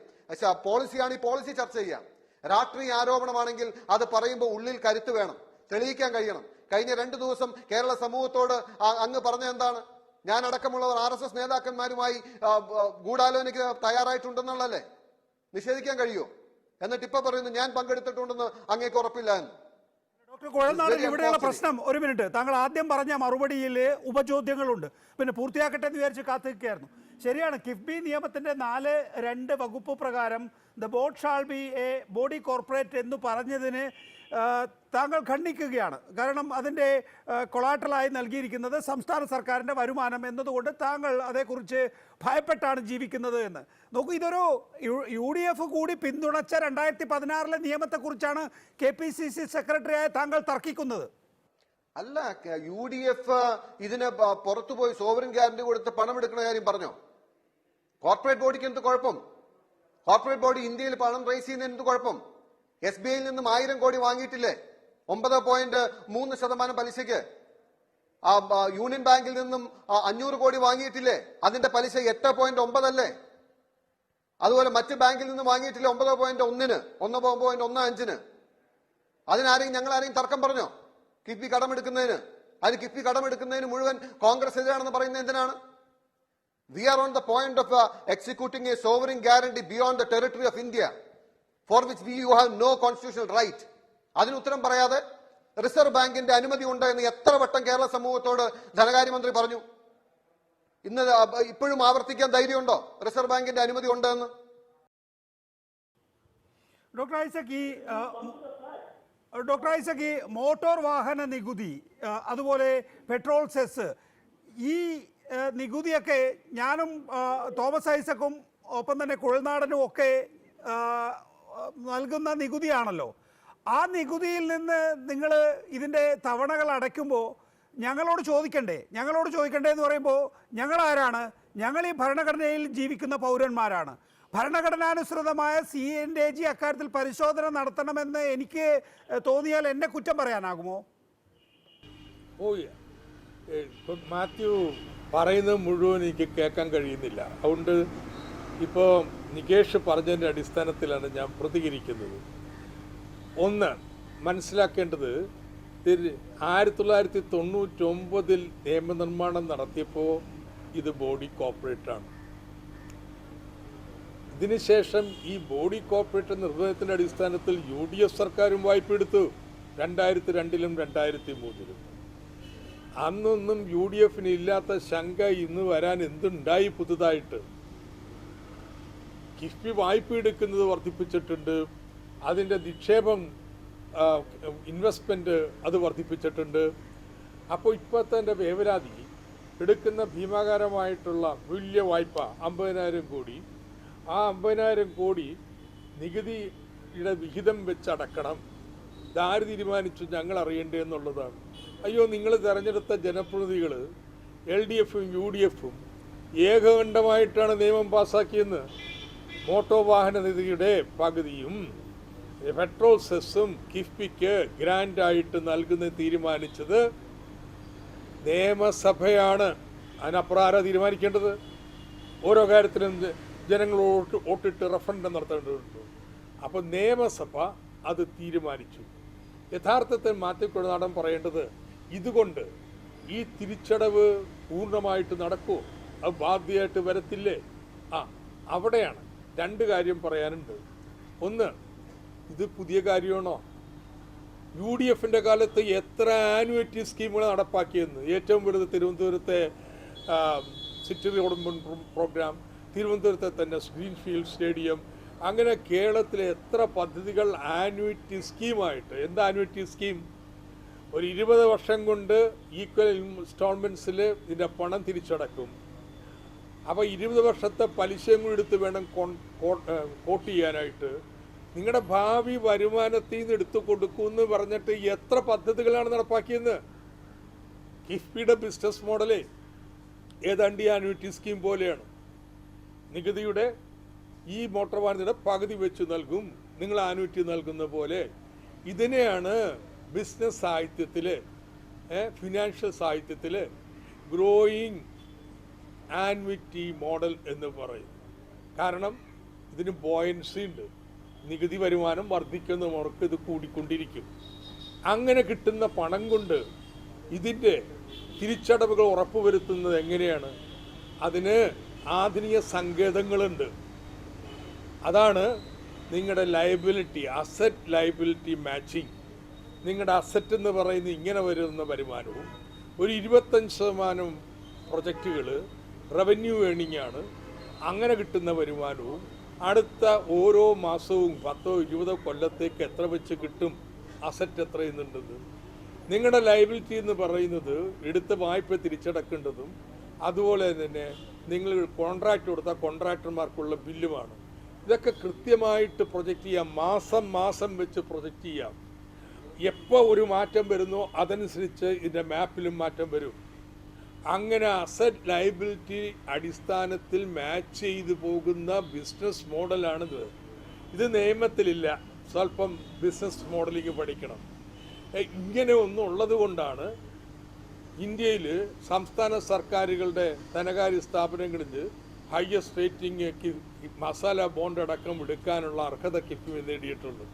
Speaker 5: പോളിസിയാണ് ഈ പോളിസി ചർച്ച ചെയ്യാം. രാഷ്ട്രീയ ആരോപണമാണെങ്കിൽ അത് പറയുമ്പോൾ ഉള്ളിൽ കരുത്ത് വേണം, തെളിയിക്കാൻ കഴിയണം. കഴിഞ്ഞ 2 ദിവസം കേരള സമൂഹത്തോട് അങ്ങ് പറഞ്ഞ എന്താണ്? ഞാൻ അടക്കമുള്ളവർ RSS നേതാക്കന്മാരുമായി ഗൂഢാലോചനയ്ക്ക് തയ്യാറായിട്ടുണ്ടെന്നുള്ളല്ലേ? നിഷേധിക്കാൻ കഴിയുമോ? എന്നിട്ട് ഇപ്പൊ പറയുന്നു ഞാൻ പങ്കെടുത്തിട്ടുണ്ടെന്ന് അങ്ങേക്ക് ഉറപ്പില്ല എന്ന്.
Speaker 1: ഡോക്ടർ കുഴൽനാടൻ, ഇവിടെയുള്ള പ്രശ്നം, ഒരു മിനിറ്റ്, താങ്കൾ ആദ്യം പറഞ്ഞ മറുപടിയിൽ ഉപചോദ്യങ്ങളുണ്ട്, പിന്നെ പൂർത്തിയാക്കട്ടെ എന്ന് വിചാരിച്ച് കാത്തിരിക്കുകയായിരുന്നു. ശരിയാണ്, കിഫ്ബി നിയമത്തിന്റെ 4(2) വകുപ്പ് പ്രകാരം the board shall be A body corporate എന്ന് പറഞ്ഞതിന് താങ്കൾ ഖണ്ഡിക്കുകയാണ്. കാരണം അതിൻ്റെ കൊളാട്ടലായി നൽകിയിരിക്കുന്നത് സംസ്ഥാന സർക്കാരിൻ്റെ വരുമാനം എന്നതുകൊണ്ട് താങ്കൾ അതേക്കുറിച്ച് ഭയപ്പെട്ടാണ് ജീവിക്കുന്നത് എന്ന്. നോക്കൂ, ഇതൊരു UDF കൂടി പിന്തുണച്ച 2016 നിയമത്തെക്കുറിച്ചാണ് KPCC സെക്രട്ടറിയായ താങ്കൾ തർക്കിക്കുന്നത്.
Speaker 5: അല്ല, UDF ഇതിന് പുറത്തുപോയി സോവറിൻ ഗ്യാരണ്ടി കൊടുത്ത് പണമെടുക്കുന്ന കാര്യം പറഞ്ഞോ? കോർപ്പറേറ്റ് ബോഡിക്ക് എന്ത് കുഴപ്പം? കോർപ്പറേറ്റ് ബോഡി ഇന്ത്യയിൽ പണം റേസ് ചെയ്യുന്നതിന് എന്ത് കുഴപ്പം? SBIയിൽ നിന്നും 1000 കോടി വാങ്ങിയിട്ടില്ലേ? 9.3% പലിശയ്ക്ക്. യൂണിയൻ ബാങ്കിൽ നിന്നും 500 കോടി വാങ്ങിയിട്ടില്ലേ? അതിന്റെ പലിശ 8.9 അല്ലേ? അതുപോലെ മറ്റ് ബാങ്കിൽ നിന്നും വാങ്ങിയിട്ടില്ലേ 9.1-ന്, 1.15-ന്? ഞങ്ങൾ ആരെയും തർക്കം പറഞ്ഞോ? കിഫ്ബി കടമെടുക്കുന്നതിന്? അതിന് കിഫ്ബി കടമെടുക്കുന്നതിന് മുഴുവൻ കോൺഗ്രസ് എതിരാണെന്ന് പറയുന്നത് എന്തിനാണ്? We are on the point of executing a sovereign guarantee beyond the territory of India, for which you have no constitutional right. അതിന് ഉത്തരം പറയാതെ റിസർവ് ബാങ്കിന്റെ അനുമതി ഉണ്ട് എന്ന് എത്ര വട്ടം കേരള സമൂഹത്തോട് ധനകാര്യമന്ത്രി പറഞ്ഞു? ഇപ്പോഴും ആവർത്തിക്കാൻ ധൈര്യമുണ്ടോ റിസർവ് ബാങ്കിന്റെ അനുമതി ഉണ്ട് എന്ന്?
Speaker 1: ഡോക്ടർ ഐസക്, ഈ മോട്ടോർ വാഹന നികുതി, അതുപോലെ പെട്രോൾ സെസ്, ഈ നികുതിയൊക്കെ ഞാനും തോമസ് ഐസക്കും ഒപ്പം തന്നെ കുഴൽനാടനും ഒക്കെ നൽകുന്ന നികുതിയാണല്ലോ. ആ നികുതിയിൽ നിന്ന് നിങ്ങൾ ഇതിൻ്റെ തവണകൾ അടയ്ക്കുമ്പോൾ ഞങ്ങളോട് ചോദിക്കണ്ടേ എന്ന് പറയുമ്പോൾ ഞങ്ങൾ ആരാണ്? ഞങ്ങൾ ഈ ഭരണഘടനയിൽ ജീവിക്കുന്ന പൗരന്മാരാണ്. ഭരണഘടനാനുസൃതമായ CAG അക്കാര്യത്തിൽ പരിശോധന നടത്തണമെന്ന് എനിക്ക് തോന്നിയാൽ എന്നെ കുറ്റം പറയാനാകുമോ?
Speaker 4: മാത്യു പറയുന്നത് മുഴുവൻ എനിക്ക് കേൾക്കാൻ കഴിയുന്നില്ല. അതുകൊണ്ട് ഇപ്പോൾ നികേഷ് പറഞ്ഞതിൻ്റെ അടിസ്ഥാനത്തിലാണ് ഞാൻ പ്രതികരിക്കുന്നത്. ഒന്ന് മനസ്സിലാക്കേണ്ടത്, 1999 നിയമനിർമ്മാണം നടത്തിയപ്പോൾ ഇത് ബോഡി കോർപ്പറേറ്റാണ്. ഇതിനുശേഷം ഈ ബോഡി കോർപ്പറേറ്റ് നിർവഹണത്തിൻ്റെ അടിസ്ഥാനത്തിൽ UDF സർക്കാരും വായ്പ എടുത്തു 2002-ലും 2003-ലും. അന്നൊന്നും UDFന് ഇല്ലാത്ത ശങ്ക ഇന്ന് വരാൻ എന്തുണ്ടായി പുതുതായിട്ട്? കിഫ്ബി വായ്പ എടുക്കുന്നത് വർദ്ധിപ്പിച്ചിട്ടുണ്ട്, അതിൻ്റെ നിക്ഷേപം ഇൻവെസ്റ്റ്മെൻറ്റ് അത് വർദ്ധിപ്പിച്ചിട്ടുണ്ട്. അപ്പോൾ ഇപ്പോഴത്തെ വേവലാതി എടുക്കുന്ന ഭീമാകാരമായിട്ടുള്ള വലിയ വായ്പ 50,000 കോടി, ആ 50,000 കോടി നികുതിയുടെ വിഹിതം വെച്ചടക്കണം. ഇതാര് തീരുമാനിച്ചു? ഞങ്ങൾ അറിയണ്ടേ എന്നുള്ളതാണ്. അയ്യോ, നിങ്ങൾ തിരഞ്ഞെടുത്ത ജനപ്രതിനിധികൾ LDFും UDFും ഏകകണ്ഠമായിട്ടാണ് നിയമം പാസ്സാക്കിയെന്ന്. മോട്ടോർ വാഹന നികുതിയുടെ പകുതിയും പെട്രോൾ സെസ്സും കിഫ്ബിക്ക് ഗ്രാൻഡായിട്ട് നൽകുന്ന തീരുമാനിച്ചത് നിയമസഭയാണ്. അതിനപ്പുറം ആരാ തീരുമാനിക്കേണ്ടത്? ഓരോ കാര്യത്തിലും ജനങ്ങൾ വോട്ടിട്ട് റഫറൻഡം നടത്തേണ്ടതുണ്ട്. അപ്പോൾ നിയമസഭ അത് തീരുമാനിച്ചു. യഥാർത്ഥത്തിൽ മാറ്റിക്കൊടുനാടൻ പറയേണ്ടത്, ഇതുകൊണ്ട് ഈ തിരിച്ചടവ് പൂർണ്ണമായിട്ട് നടക്കുമോ? അത് ബാധ്യമായിട്ട് വരത്തില്ലേ? അവിടെയാണ് രണ്ട് കാര്യം പറയാനുണ്ട്. ഒന്ന്, ഇത് പുതിയ കാര്യമാണോ? UDF കാലത്ത് എത്ര ആനുവേറ്റി സ്കീമുകൾ നടപ്പാക്കിയെന്ന്. ഏറ്റവും വലുത് തിരുവനന്തപുരത്തെ സിറ്റി റോഡ് പ്രോഗ്രാം, തിരുവനന്തപുരത്തെ തന്നെ ഗ്രീൻഫീൽഡ് സ്റ്റേഡിയം, അങ്ങനെ കേരളത്തിലെ എത്ര പദ്ധതികൾ ആനുവേറ്റി സ്കീമായിട്ട്. എന്താ ആനുവേറ്റി സ്കീം? ഒരു 20 വർഷം കൊണ്ട് ഈക്വൽ ഇൻസ്റ്റാൾമെൻറ്റ്സിൽ ഇതിൻ്റെ പണം തിരിച്ചടക്കും. അപ്പോൾ 20 വർഷത്തെ പലിശയും കൂടി എടുത്ത് വേണം കോട്ട് ചെയ്യാനായിട്ട്. നിങ്ങളുടെ ഭാവി വരുമാനത്തിൽ നിന്ന് എടുത്തു കൊടുക്കുമെന്ന് പറഞ്ഞിട്ട് എത്ര പദ്ധതികളാണ് നടപ്പാക്കിയെന്ന്. കിഫ്ബിയുടെ ബിസിനസ് മോഡലേ ഏതാണ്ട് ഈ ആനുവിറ്റി സ്കീം പോലെയാണ്. നികുതിയുടെ ഈ മോട്ടോർ വാഹനത്തിന്റെ പകുതി വെച്ച് നൽകും, നിങ്ങൾ ആനുവിറ്റി നൽകുന്ന പോലെ. ഇതിനെയാണ് ബിസിനസ് സാഹിത്യത്തിൽ, ഫിനാൻഷ്യൽ സാഹിത്യത്തിൽ ഗ്രോയിങ് ആനുവിറ്റി മോഡൽ എന്ന് പറയും. കാരണം ഇതിന് ബോയൻസി ഉണ്ട്. നികുതി വരുമാനം വർദ്ധിക്കുന്നവർക്ക് ഇത് കൂടിക്കൊണ്ടിരിക്കും. അങ്ങനെ കിട്ടുന്ന പണം കൊണ്ട് ഇതിൻ്റെ തിരിച്ചടവുകൾ ഉറപ്പുവരുത്തുന്നത് എങ്ങനെയാണ്? അതിന് ആധുനിക സങ്കേതങ്ങളുണ്ട്. അതാണ് നിങ്ങളുടെ ലയബിലിറ്റി, അസറ്റ് ലയബിലിറ്റി മാച്ചിങ്. നിങ്ങളുടെ അസറ്റ് എന്ന് പറയുന്നത് ഇങ്ങനെ വരുന്ന വരുമാനവും ഒരു 25% പ്രൊജക്റ്റുകൾ റവന്യൂ ഏണിംഗ് ആണ്. അങ്ങനെ കിട്ടുന്ന വരുമാനവും അടുത്ത ഓരോ മാസവും 10-20 കൊല്ലത്തേക്ക് എത്ര വെച്ച് കിട്ടും, അസറ്റ് എത്ര ചെയ്യുന്നുണ്ടെന്ന്. നിങ്ങളുടെ ലയബിലിറ്റി എന്ന് പറയുന്നത് എടുത്ത വായ്പ തിരിച്ചടക്കേണ്ടതും അതുപോലെ തന്നെ നിങ്ങൾ കോൺട്രാക്റ്റ് കൊടുത്ത കോൺട്രാക്ടർമാർക്കുള്ള ബില്ലുമാണ്. ഇതൊക്കെ കൃത്യമായിട്ട് പ്രൊജക്റ്റ് ചെയ്യാം. മാസം മാസം വെച്ച് പ്രൊജക്റ്റ് ചെയ്യാം. എപ്പോൾ ഒരു മാറ്റം വരുന്നോ അതനുസരിച്ച് ഇതിൻ്റെ മാപ്പിലും മാറ്റം വരും. അങ്ങനെ അസറ്റ് ലയബിലിറ്റി അടിസ്ഥാനത്തിൽ മാച്ച് ചെയ്തു പോകുന്ന ബിസിനസ് മോഡലാണിത്. ഇത് നിയമത്തിലില്ല. സ്വല്പം ബിസിനസ് മോഡലിംഗ് പഠിക്കണം. ഇങ്ങനെ ഒന്നും ഉള്ളത് കൊണ്ടാണ് ഇന്ത്യയിൽ സംസ്ഥാന സർക്കാരുകളുടെ ധനകാര്യ സ്ഥാപനങ്ങളിൽ ഹയസ്റ്റ് റേറ്റിംഗ് മസാല ബോണ്ട് അടക്കം എടുക്കാനുള്ള അർഹത കിഫ്ബി നേടിയിട്ടുള്ളത്.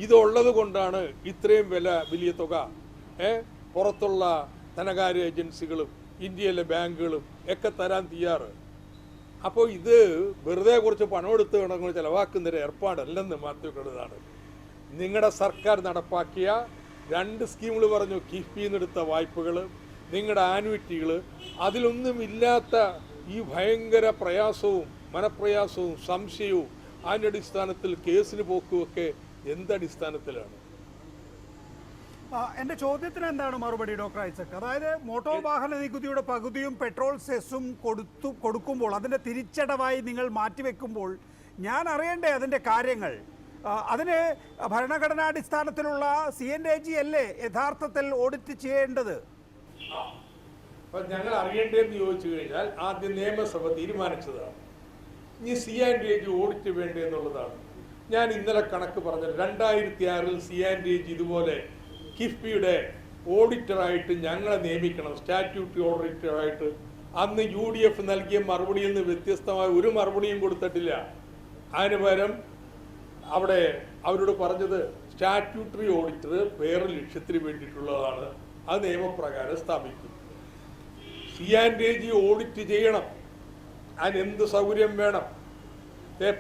Speaker 4: ഇതുള്ളത് കൊണ്ടാണ് ഇത്രയും വലിയ തുക പുറത്തുള്ള ധനകാര്യ ഏജൻസികളും ഇന്ത്യയിലെ ബാങ്കുകളും ഒക്കെ തരാൻ തയ്യാറ്. അപ്പോൾ ഇത് വെറുതെ കുറച്ച് പണം എടുത്ത് വേണമെങ്കിൽ ചിലവാക്കുന്നൊരു ഏർപ്പാടല്ലെന്ന് മാറ്റിക്കൊണ്ടതാണ്. നിങ്ങളുടെ സർക്കാർ നടപ്പാക്കിയ 2 സ്കീമുകൾ പറഞ്ഞു. കിഫ്ബിയിൽ നിന്നെടുത്ത വായ്പകൾ, നിങ്ങളുടെ ആനുവിറ്റികൾ, അതിലൊന്നുമില്ലാത്ത ഈ ഭയങ്കര പ്രയാസവും മനപ്രയാസവും സംശയവും അതിൻ്റെ അടിസ്ഥാനത്തിൽ കേസിന് പോക്കുമൊക്കെ എന്തടിസ്ഥാനത്തിലാണ്?
Speaker 1: എൻ്റെ ചോദ്യത്തിന് എന്താണ് മറുപടി ഡോക്ടർ ഐസക്? അതായത് മോട്ടോർ വാഹന നികുതിയുടെ പകുതിയും പെട്രോൾ സെസ്സും കൊടുക്കുമ്പോൾ അതിൻ്റെ തിരിച്ചടവായി നിങ്ങൾ മാറ്റിവെക്കുമ്പോൾ ഞാൻ അറിയണ്ടേ അതിൻ്റെ കാര്യങ്ങൾ? അതിന് ഭരണഘടനാടിസ്ഥാനത്തിലുള്ള CNAG അല്ലേ യഥാർത്ഥത്തിൽ ഓഡിറ്റ് ചെയ്യേണ്ടത്?
Speaker 4: അപ്പം ഞങ്ങൾ അറിയേണ്ടതെന്ന് ചോദിച്ചു കഴിഞ്ഞാൽ ആദ്യം നിയമസഭ തീരുമാനിച്ചതാണ്. ഇനി CNAG ഓഡിറ്റ് വേണ്ടേ എന്നുള്ളതാണ്. ഞാൻ ഇന്നലെ കണക്ക് പറഞ്ഞത് 2006 CNAG ഇതുപോലെ കിഫ്ബിയുടെ ഓഡിറ്ററായിട്ട് ഞങ്ങളെ നിയമിക്കണം, സ്റ്റാറ്റ്യൂട്ടറി ഓഡിറ്ററായിട്ട്. അന്ന് UDF നൽകിയ മറുപടിയിൽ നിന്ന് വ്യത്യസ്തമായ ഒരു മറുപടിയും കൊടുത്തിട്ടില്ല. അതിന് പകരം അവിടെ അവരോട് പറഞ്ഞത് സ്റ്റാറ്റ്യൂട്ടറി ഓഡിറ്റർ വേറെ ലക്ഷ്യത്തിന് വേണ്ടിയിട്ടുള്ളതാണ്, അത് നിയമപ്രകാരം സ്ഥാപിക്കും. CNAG ഓഡിറ്റ് ചെയ്യണം. അതിനെന്ത് സൗകര്യം വേണം?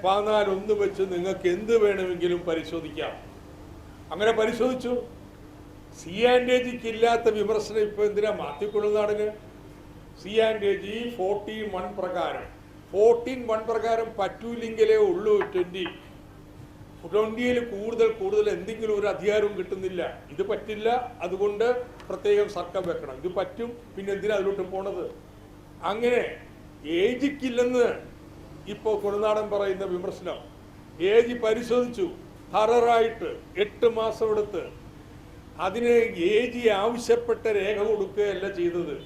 Speaker 4: 14 വെച്ച് നിങ്ങൾക്ക് എന്ത് വേണമെങ്കിലും പരിശോധിക്കാം. അങ്ങനെ പരിശോധിച്ചു. CNAGക്ക് ഇല്ലാത്ത വിമർശനം ഇപ്പോൾ എന്തിനാ മാറ്റിക്കൊള്ളുന്നതാണ്? CNAG 14(1) പ്രകാരം 14(1) പ്രകാരം പറ്റൂല്ലെങ്കിലേ ഉള്ളൂ 20യിൽ കൂടുതൽ എന്തെങ്കിലും ഒരു അധികാരവും കിട്ടുന്നില്ല. ഇത് പറ്റില്ല, അതുകൊണ്ട് പ്രത്യേകം സർക്കാർ വെക്കണം. ഇത് പറ്റും, പിന്നെ എന്തിനാ അതിലോട്ട് പോണത്? അങ്ങനെ ഏജിക്കില്ലെന്ന് ഇപ്പോൾ കൊഴുനാടൻ പറയുന്ന വിമർശനം. ഏജ് പരിശോധിച്ചു ഹററായിട്ട് 8 മാസം എടുത്ത് അതിന് ഏജ് ആവശ്യപ്പെട്ട രേഖ കൊടുക്കുകയല്ല ചെയ്തത്.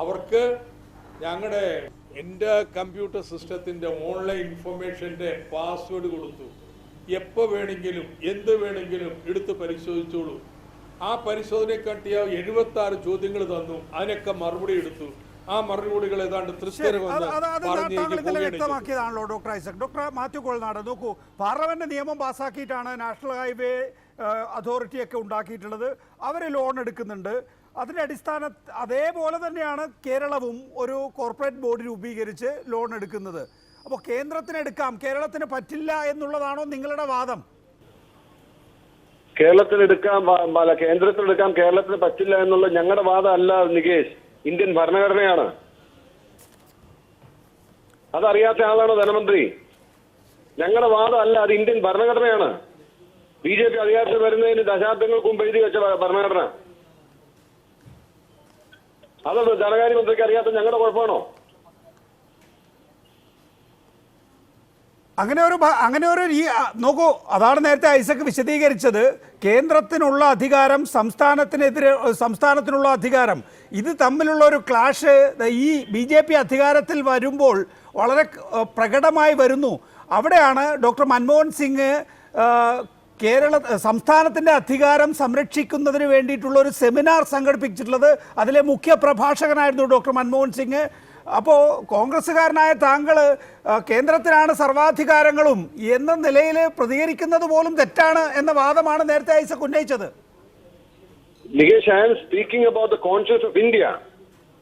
Speaker 4: അവർക്ക് ഞങ്ങളുടെ എൻ്റെ കമ്പ്യൂട്ടർ സിസ്റ്റത്തിൻ്റെ ഓൺലൈൻ ഇൻഫർമേഷൻ്റെ പാസ്വേഡ് കൊടുത്തു. എപ്പോൾ വേണമെങ്കിലും എന്ത് വേണമെങ്കിലും എടുത്ത് പരിശോധിച്ചോളൂ. ആ പരിശോധനയെ കാട്ടിയ 76 ചോദ്യങ്ങൾ തന്നു. അതിനൊക്കെ മറുപടി എടുത്തു. ആ മറുപടികൾ ഏതാണ്ട്
Speaker 1: വ്യക്തമാക്കിയതാണല്ലോ ഡോക്ടർ ഐസക്. ഡോക്ടർ മാത്യു കോൾനാട്, നോക്കൂ, പാർലമെന്റ് നിയമം പാസ്സാക്കിയിട്ടാണ് നാഷണൽ ഹൈവേ അതോറിറ്റിയൊക്കെ ഉണ്ടാക്കിയിട്ടുള്ളത്. അവർ ലോൺ എടുക്കുന്നുണ്ട്. അതിൻ്റെ അതേപോലെ തന്നെയാണ് കേരളവും ഒരു കോർപ്പറേറ്റ് ബോർഡ് രൂപീകരിച്ച് ലോൺ എടുക്കുന്നത്. അപ്പോൾ കേന്ദ്രത്തിന് എടുക്കാം, കേരളത്തിന് പറ്റില്ല എന്നുള്ളതാണോ നിങ്ങളുടെ വാദം?
Speaker 6: കേന്ദ്രത്തിലെടുക്കാം, കേരളത്തിന് പറ്റില്ല എന്നുള്ള ഞങ്ങളുടെ വാദം അല്ല നികേഷ്. ഇന്ത്യൻ ഭരണഘടനയാണ്. അതറിയാത്ത ആളാണോ ധനമന്ത്രി? ഞങ്ങളുടെ വാദം അല്ല, അത് ഇന്ത്യൻ ഭരണഘടനയാണ്. BJP അധികാരത്തിൽ വരുന്നതിന് ദശാബ്ദങ്ങൾക്ക് മുമ്പ് എഴുതി വെച്ച ഭരണഘടന. അത് ധനകാര്യമന്ത്രിക്ക് അറിയാത്ത ഞങ്ങളുടെ കുഴപ്പമാണോ?
Speaker 1: നോക്കൂ, അതാണ് നേരത്തെ ഐസക് വിശദീകരിച്ചത്. കേന്ദ്രത്തിനുള്ള അധികാരം, സംസ്ഥാനത്തിനുള്ള അധികാരം, ഇത് തമ്മിലുള്ള ഒരു ക്ലാഷ് ഈ BJP അധികാരത്തിൽ വരുമ്പോൾ വളരെ പ്രകടമായി വരുന്നു. അവിടെയാണ് ഡോക്ടർ മൻമോഹൻ സിംഗ് സംസ്ഥാനത്തിൻ്റെ അധികാരം സംരക്ഷിക്കുന്നതിന് വേണ്ടിയിട്ടുള്ള ഒരു സെമിനാർ സംഘടിപ്പിച്ചിട്ടുള്ളത്. അതിലെ മുഖ്യ പ്രഭാഷകനായിരുന്നു ഡോക്ടർ മൻമോഹൻ സിംഗ്. അപ്പോൾ കോൺഗ്രസ്സുകാരനായ താങ്കൾ കേന്ദ്രത്തിനാണ് സർവാധികാരങ്ങളും എന്ന നിലയിൽ പ്രതികരിക്കുന്നത് പോലും തെറ്റാണ് എന്ന വാദമാണ് നേരത്തെ ഐസക് ഉന്നയിച്ചത്.
Speaker 6: Nikesh, I am speaking about the conscious of India.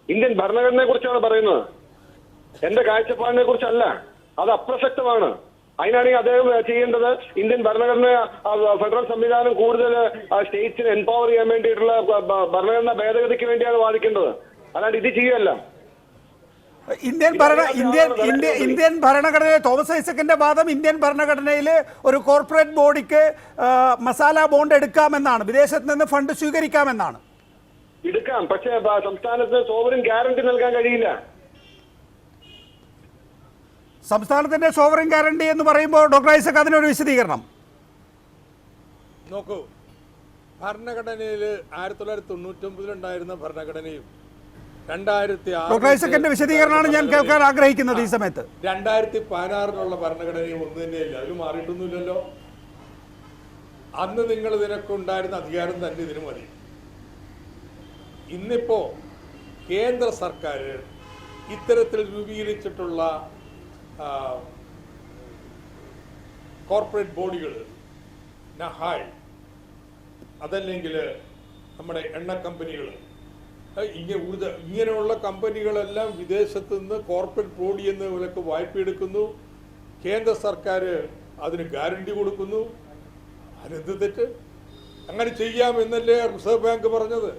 Speaker 6: Indian ഭരണഘടനയെ കുറിച്ചാണ് പറയുന്നത്, എന്റെ കാഴ്ചപ്പാടിനെ കുറിച്ചല്ല. അത് അപ്രസക്തമാണ്. അതിനാണെങ്കിൽ അദ്ദേഹം ചെയ്യേണ്ടത് ഇന്ത്യൻ ഭരണഘടന, ഫെഡറൽ സംവിധാനം കൂടുതൽ സ്റ്റേറ്റ്സിനെ എംപവർ ചെയ്യാൻ വേണ്ടിയിട്ടുള്ള ഭരണഘടനാ ഭേദഗതിക്ക് വേണ്ടിയാണ് വാദിക്കേണ്ടത്. അല്ലാണ്ട് ഇത് ചെയ്യല്ല.
Speaker 1: ഇന്ത്യൻ ഭരണഘടനയിലെ തോമസ് ഐസക്കിന്റെ വാദം ഇന്ത്യൻ ഭരണഘടനയിൽ ഒരു കോർപ്പറേറ്റ് ബോഡിക്ക് മസാല ബോണ്ട് എടുക്കാമെന്നാണ്, വിദേശത്ത് നിന്ന് ഫണ്ട് സ്വീകരിക്കാമെന്നാണ്.
Speaker 6: എടുക്കാം, പക്ഷേ സംസ്ഥാനത്തിന് സോവറിൻ ഗ്യാരണ്ടി നൽകാൻ കഴിയില്ല.
Speaker 1: സംസ്ഥാനത്തിന്റെ സോവറിൻ ഗ്യാരണ്ടി എന്ന് പറയുമ്പോൾ ഡോക്ടർ ഐസക് അതിനൊരു വിശദീകരണം.
Speaker 4: നോക്കൂ, ഭരണഘടനയിൽ 1999 ഉണ്ടായിരുന്ന ഭരണഘടനയും 2006
Speaker 1: ഡോക്ടർ ഐസക്കിന്റെ വിശദീകരണമാണ് ഞാൻ കേൾക്കാൻ ആഗ്രഹിക്കുന്നത് ഈ സമയത്ത്.
Speaker 4: 2016 ഭരണഘടനയും ഒന്ന് തന്നെയല്ല, അതിൽ മാറിയിട്ടൊന്നുമില്ലല്ലോ. അന്ന് നിങ്ങൾ ഇതിനൊക്കെ അധികാരം തന്നെ ഇതിന് മതി. ഇന്നിപ്പോ കേന്ദ്ര സർക്കാർ ഇത്തരത്തിൽ രൂപീകരിച്ചിട്ടുള്ള കോർപ്പറേറ്റ് ബോഡികൾ, നഹായ്, അതല്ലെങ്കിൽ നമ്മുടെ എണ്ണ കമ്പനികൾ, ഇങ്ങനെയുള്ള കമ്പനികളെല്ലാം വിദേശത്ത് നിന്ന് കോർപ്പറേറ്റ് ബോഡി എന്ന വിലക്ക് വായ്പ എടുക്കുന്നു. കേന്ദ്ര സർക്കാർ അതിന് ഗ്യാരണ്ടി കൊടുക്കുന്നു. അതിനെന്ത് തെറ്റ്? അങ്ങനെ ചെയ്യാമെന്നല്ലേ റിസർവ് ബാങ്ക് പറഞ്ഞത്.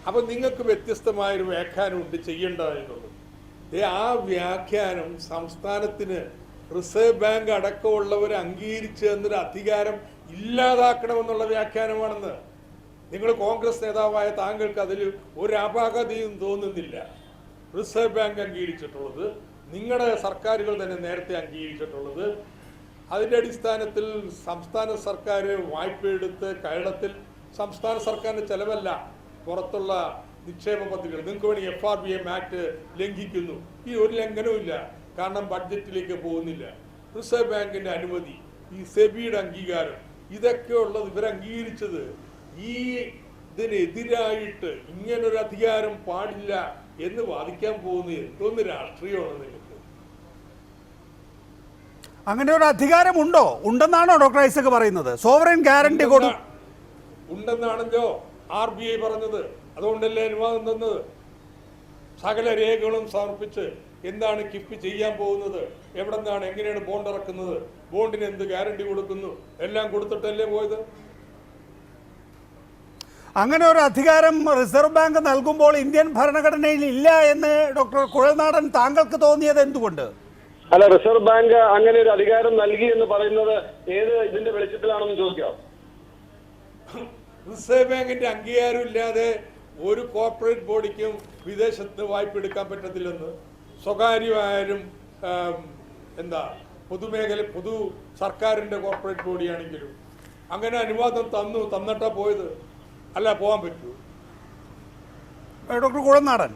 Speaker 4: അപ്പം നിങ്ങൾക്ക് വ്യത്യസ്തമായൊരു വ്യാഖ്യാനമുണ്ട് ചെയ്യേണ്ട എന്നുള്ളത്. ആ വ്യാഖ്യാനം സംസ്ഥാനത്തിന് റിസർവ് ബാങ്ക് അടക്കമുള്ളവർ അംഗീകരിച്ച് എന്നൊരു അധികാരം ഇല്ലാതാക്കണമെന്നുള്ള വ്യാഖ്യാനമാണെന്ന്. നിങ്ങൾ കോൺഗ്രസ് നേതാവായ താങ്കൾക്ക് അതിൽ ഒരു അപാകതയും തോന്നുന്നില്ല. റിസർവ് ബാങ്ക് അംഗീകരിച്ചിട്ടുള്ളത്, നിങ്ങളുടെ സർക്കാരുകൾ തന്നെ നേരത്തെ അംഗീകരിച്ചിട്ടുള്ളത്, അതിൻ്റെ അടിസ്ഥാനത്തിൽ സംസ്ഥാന സർക്കാർ വായ്പ എടുത്ത് കേരളത്തിൽ സംസ്ഥാന സർക്കാരിൻ്റെ ചെലവല്ല, പുറത്തുള്ള നിക്ഷേപ പദ്ധതികൾ നിങ്ങൾക്ക് വേണ്ടി FRBM ആക്ട് ലംഘിക്കുന്നു. ഈ ഒരു ലംഘനവും ഇല്ല, കാരണം ബഡ്ജറ്റിലേക്ക് പോകുന്നില്ല. റിസർവ് ബാങ്കിന്റെ അനുമതി, ഈ സെബിയുടെ അംഗീകാരം, ഇതൊക്കെ ഉള്ളത് ഇവർ അംഗീകരിച്ചത് ഈ ഇതിനെതിരായിട്ട് ഇങ്ങനൊരു അധികാരം പാടില്ല എന്ന് വാദിക്കാൻ പോകുന്നത് എന്തോന്ന് രാഷ്ട്രീയമാണ് നിങ്ങൾക്ക്?
Speaker 1: അങ്ങനെ ഒരു അധികാരം ഉണ്ടോ? ഉണ്ടെന്നാണോ ഡോക്ടർ ഐസക് പറയുന്നത്? സോവറിൻ ഗ്യാരണ്ടി
Speaker 4: ഉണ്ടെന്നാണല്ലോ RBI പറഞ്ഞത്. അതുകൊണ്ടല്ലേ അനുവാദം തന്നത്. സകല രേഖകളും സമർപ്പിച്ച് എന്താണ് കിഫ്ബി ചെയ്യാൻ പോകുന്നത്, എവിടെ നിന്നാണ്, എങ്ങനെയാണ് ബോണ്ട് ഇറക്കുന്നത്, ബോണ്ടിന് എന്ത് ഗ്യാരണ്ടി കൊടുക്കുന്നു, എല്ലാം കൊടുത്തിട്ടല്ലേ പോയത്.
Speaker 1: അങ്ങനെ ഒരു അധികാരം റിസർവ് ബാങ്ക് നൽകുമ്പോൾ ഇന്ത്യൻ ഭരണഘടനയിൽ ഇല്ല എന്ന് ഡോക്ടർ കുഴൽനാടൻ താങ്കൾക്ക് തോന്നിയത് എന്തുകൊണ്ട്?
Speaker 6: അല്ല, റിസർവ് ബാങ്ക് അങ്ങനെ ഒരു അധികാരം നൽകി എന്ന് പറയുന്നത് ഏത് ഇതിന്റെ വെളിച്ചത്തിലാണെന്ന് ചോദിക്കാം.
Speaker 4: റിസർവ് ബാങ്കിന്റെ അംഗീകാരം ഇല്ലാതെ ഒരു കോർപ്പറേറ്റ് ബോഡിക്കും വിദേശത്ത് വായ്പ എടുക്കാൻ പറ്റത്തില്ലെന്ന്, സ്വകാര്യമായാലും പൊതു സർക്കാരിന്റെ കോർപ്പറേറ്റ് ബോഡിയാണെങ്കിലും അങ്ങനെ അനുവാദം തന്നിട്ടാ പോയത്. അല്ല, പോകാൻ പറ്റൂ?
Speaker 1: ഡോക്ടർ കുഴൽനാടൻ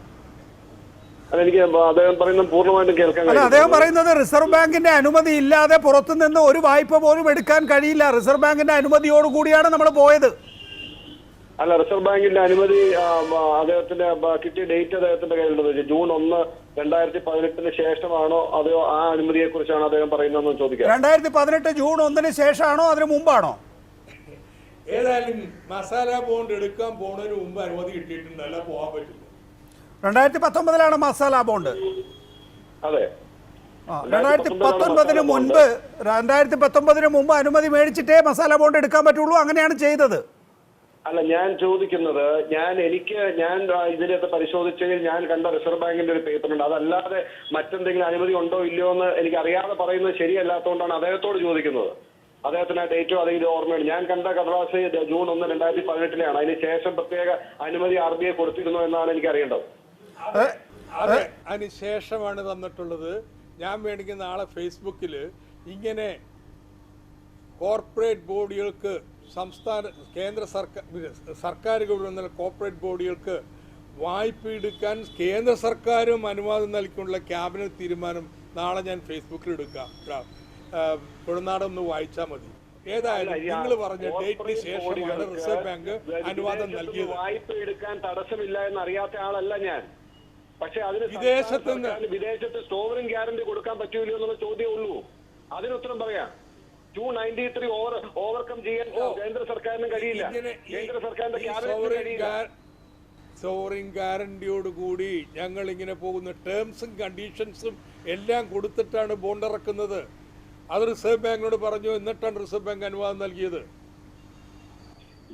Speaker 6: എനിക്ക് അദ്ദേഹം പറയുന്നത് പൂർണ്ണമായിട്ടും കേൾക്കാൻ
Speaker 1: അല്ല, അദ്ദേഹം പറയുന്നത് റിസർവ് ബാങ്കിന്റെ അനുമതി ഇല്ലാതെ പുറത്തുനിന്ന് ഒരു വായ്പ പോലും എടുക്കാൻ കഴിയില്ല. റിസർവ് ബാങ്കിന്റെ അനുമതിയോടുകൂടിയാണ് നമ്മൾ പോയത്.
Speaker 6: അല്ല, റിസർവ് ബാങ്കിന്റെ അനുമതി അദ്ദേഹത്തിന്റെ കിട്ടിയ ഡേറ്റ് അദ്ദേഹത്തിന്റെ കയ്യിലുള്ളത് ജൂൺ 1, 2018 ശേഷമാണോ അതോ ആ അനുമതിയെ കുറിച്ചാണ് അദ്ദേഹം പറയുന്നതെന്ന് ചോദിക്കാം.
Speaker 1: 2018 ജൂൺ 1 ശേഷമാണോ അതിന് മുമ്പാണോ?
Speaker 4: ഏതായാലും മസാല ബോണ്ട് എടുക്കാൻ പോണതിന് മുമ്പ് അനുമതി കിട്ടിയിട്ടുണ്ട്, അല്ല പോകാൻ പറ്റില്ല.
Speaker 1: 2019 മസാല ബോണ്ട്.
Speaker 6: അതെ.
Speaker 1: 2019 മുൻപ് 2019 മുമ്പ് അനുമതി മേടിച്ചിട്ടേ മസാല ബോണ്ട് എടുക്കാൻ പറ്റുള്ളൂ, അങ്ങനെയാണ് ചെയ്തത്.
Speaker 6: അല്ല, ഞാൻ ചോദിക്കുന്നത്, ഞാൻ ഇതിനകത്ത് പരിശോധിച്ചതിൽ ഞാൻ കണ്ട റിസർവ് ബാങ്കിന്റെ ഒരു പേപ്പർ ഉണ്ട്. അതല്ലാതെ മറ്റെന്തെങ്കിലും അനുമതി ഉണ്ടോ ഇല്ലയോ എന്ന് എനിക്ക് അറിയാതെ പറയുന്നത് ശരിയല്ലാത്തതുകൊണ്ടാണ് അദ്ദേഹത്തോട് ചോദിക്കുന്നത്. അദ്ദേഹത്തിന് ആ ഡേറ്റോ അതെങ്കിലും ഓർമ്മയുണ്ട്. ഞാൻ കണ്ട കടലാസ് ജൂൺ 1, 2018 അതിന് ശേഷം പ്രത്യേക അനുമതി RBI കൊടുത്തിരുന്നു എന്നാണ് എനിക്ക് അറിയേണ്ടത്.
Speaker 4: അതെ, അതിന് ശേഷമാണ് തന്നിട്ടുള്ളത്. ഞാൻ വേണമെങ്കിൽ നാളെ ഫേസ്ബുക്കിൽ ഇങ്ങനെ കോർപ്പറേറ്റ് ബോഡികൾക്ക് കേന്ദ്ര സർക്കാരുകൾ കോർപ്പറേറ്റ് ബോഡികൾക്ക് വായ്പ എടുക്കാൻ കേന്ദ്ര സർക്കാരും അനുവാദം നൽകിക്കൊണ്ടുള്ള ക്യാബിനറ്റ് തീരുമാനം നാളെ ഞാൻ ഫേസ്ബുക്കിൽ എടുക്കാം. കൊഴുനാടൊന്ന് വായിച്ചാൽ മതി. ഏതായാലും നിങ്ങൾ പറഞ്ഞ ഡേറ്റിന് ശേഷമാണ് റിസർവ് ബാങ്ക് അനുവാദം നൽകിയത്.
Speaker 6: വായ്പ എടുക്കാൻ തടസ്സമില്ല എന്ന് അറിയാത്ത ആളല്ല ഞാൻ. പക്ഷെ അതിന് വിദേശത്ത് സോവറിൻ ഗ്യാരണ്ടി കൊടുക്കാൻ പറ്റൂല്ലോ എന്നുള്ള ചോദ്യമേ ഉള്ളൂ. അതിനുത്തരം പറയാം. 293 ഓവർകം ചെയ്യാൻ കേന്ദ്ര സർക്കാരിനും കഴിയില്ല. കേന്ദ്ര സർക്കാരിന്റെ ക്യാബിനറ്റിനും കഴിയില്ല.
Speaker 4: സോവറിൻ ഗ്യാരണ്ടിയോടുകൂടി ഞങ്ങൾ ഇങ്ങനെ പോകുന്ന ടേംസും കണ്ടീഷൻസും എല്ലാം കൊടുത്തിട്ടാണ് ബോണ്ട് ഇറക്കുന്നത്. അത് റിസർവ് ബാങ്കിനോട് പറഞ്ഞു, എന്നിട്ടാണ് റിസർവ് ബാങ്ക് അനുവാദം നൽകിയത്.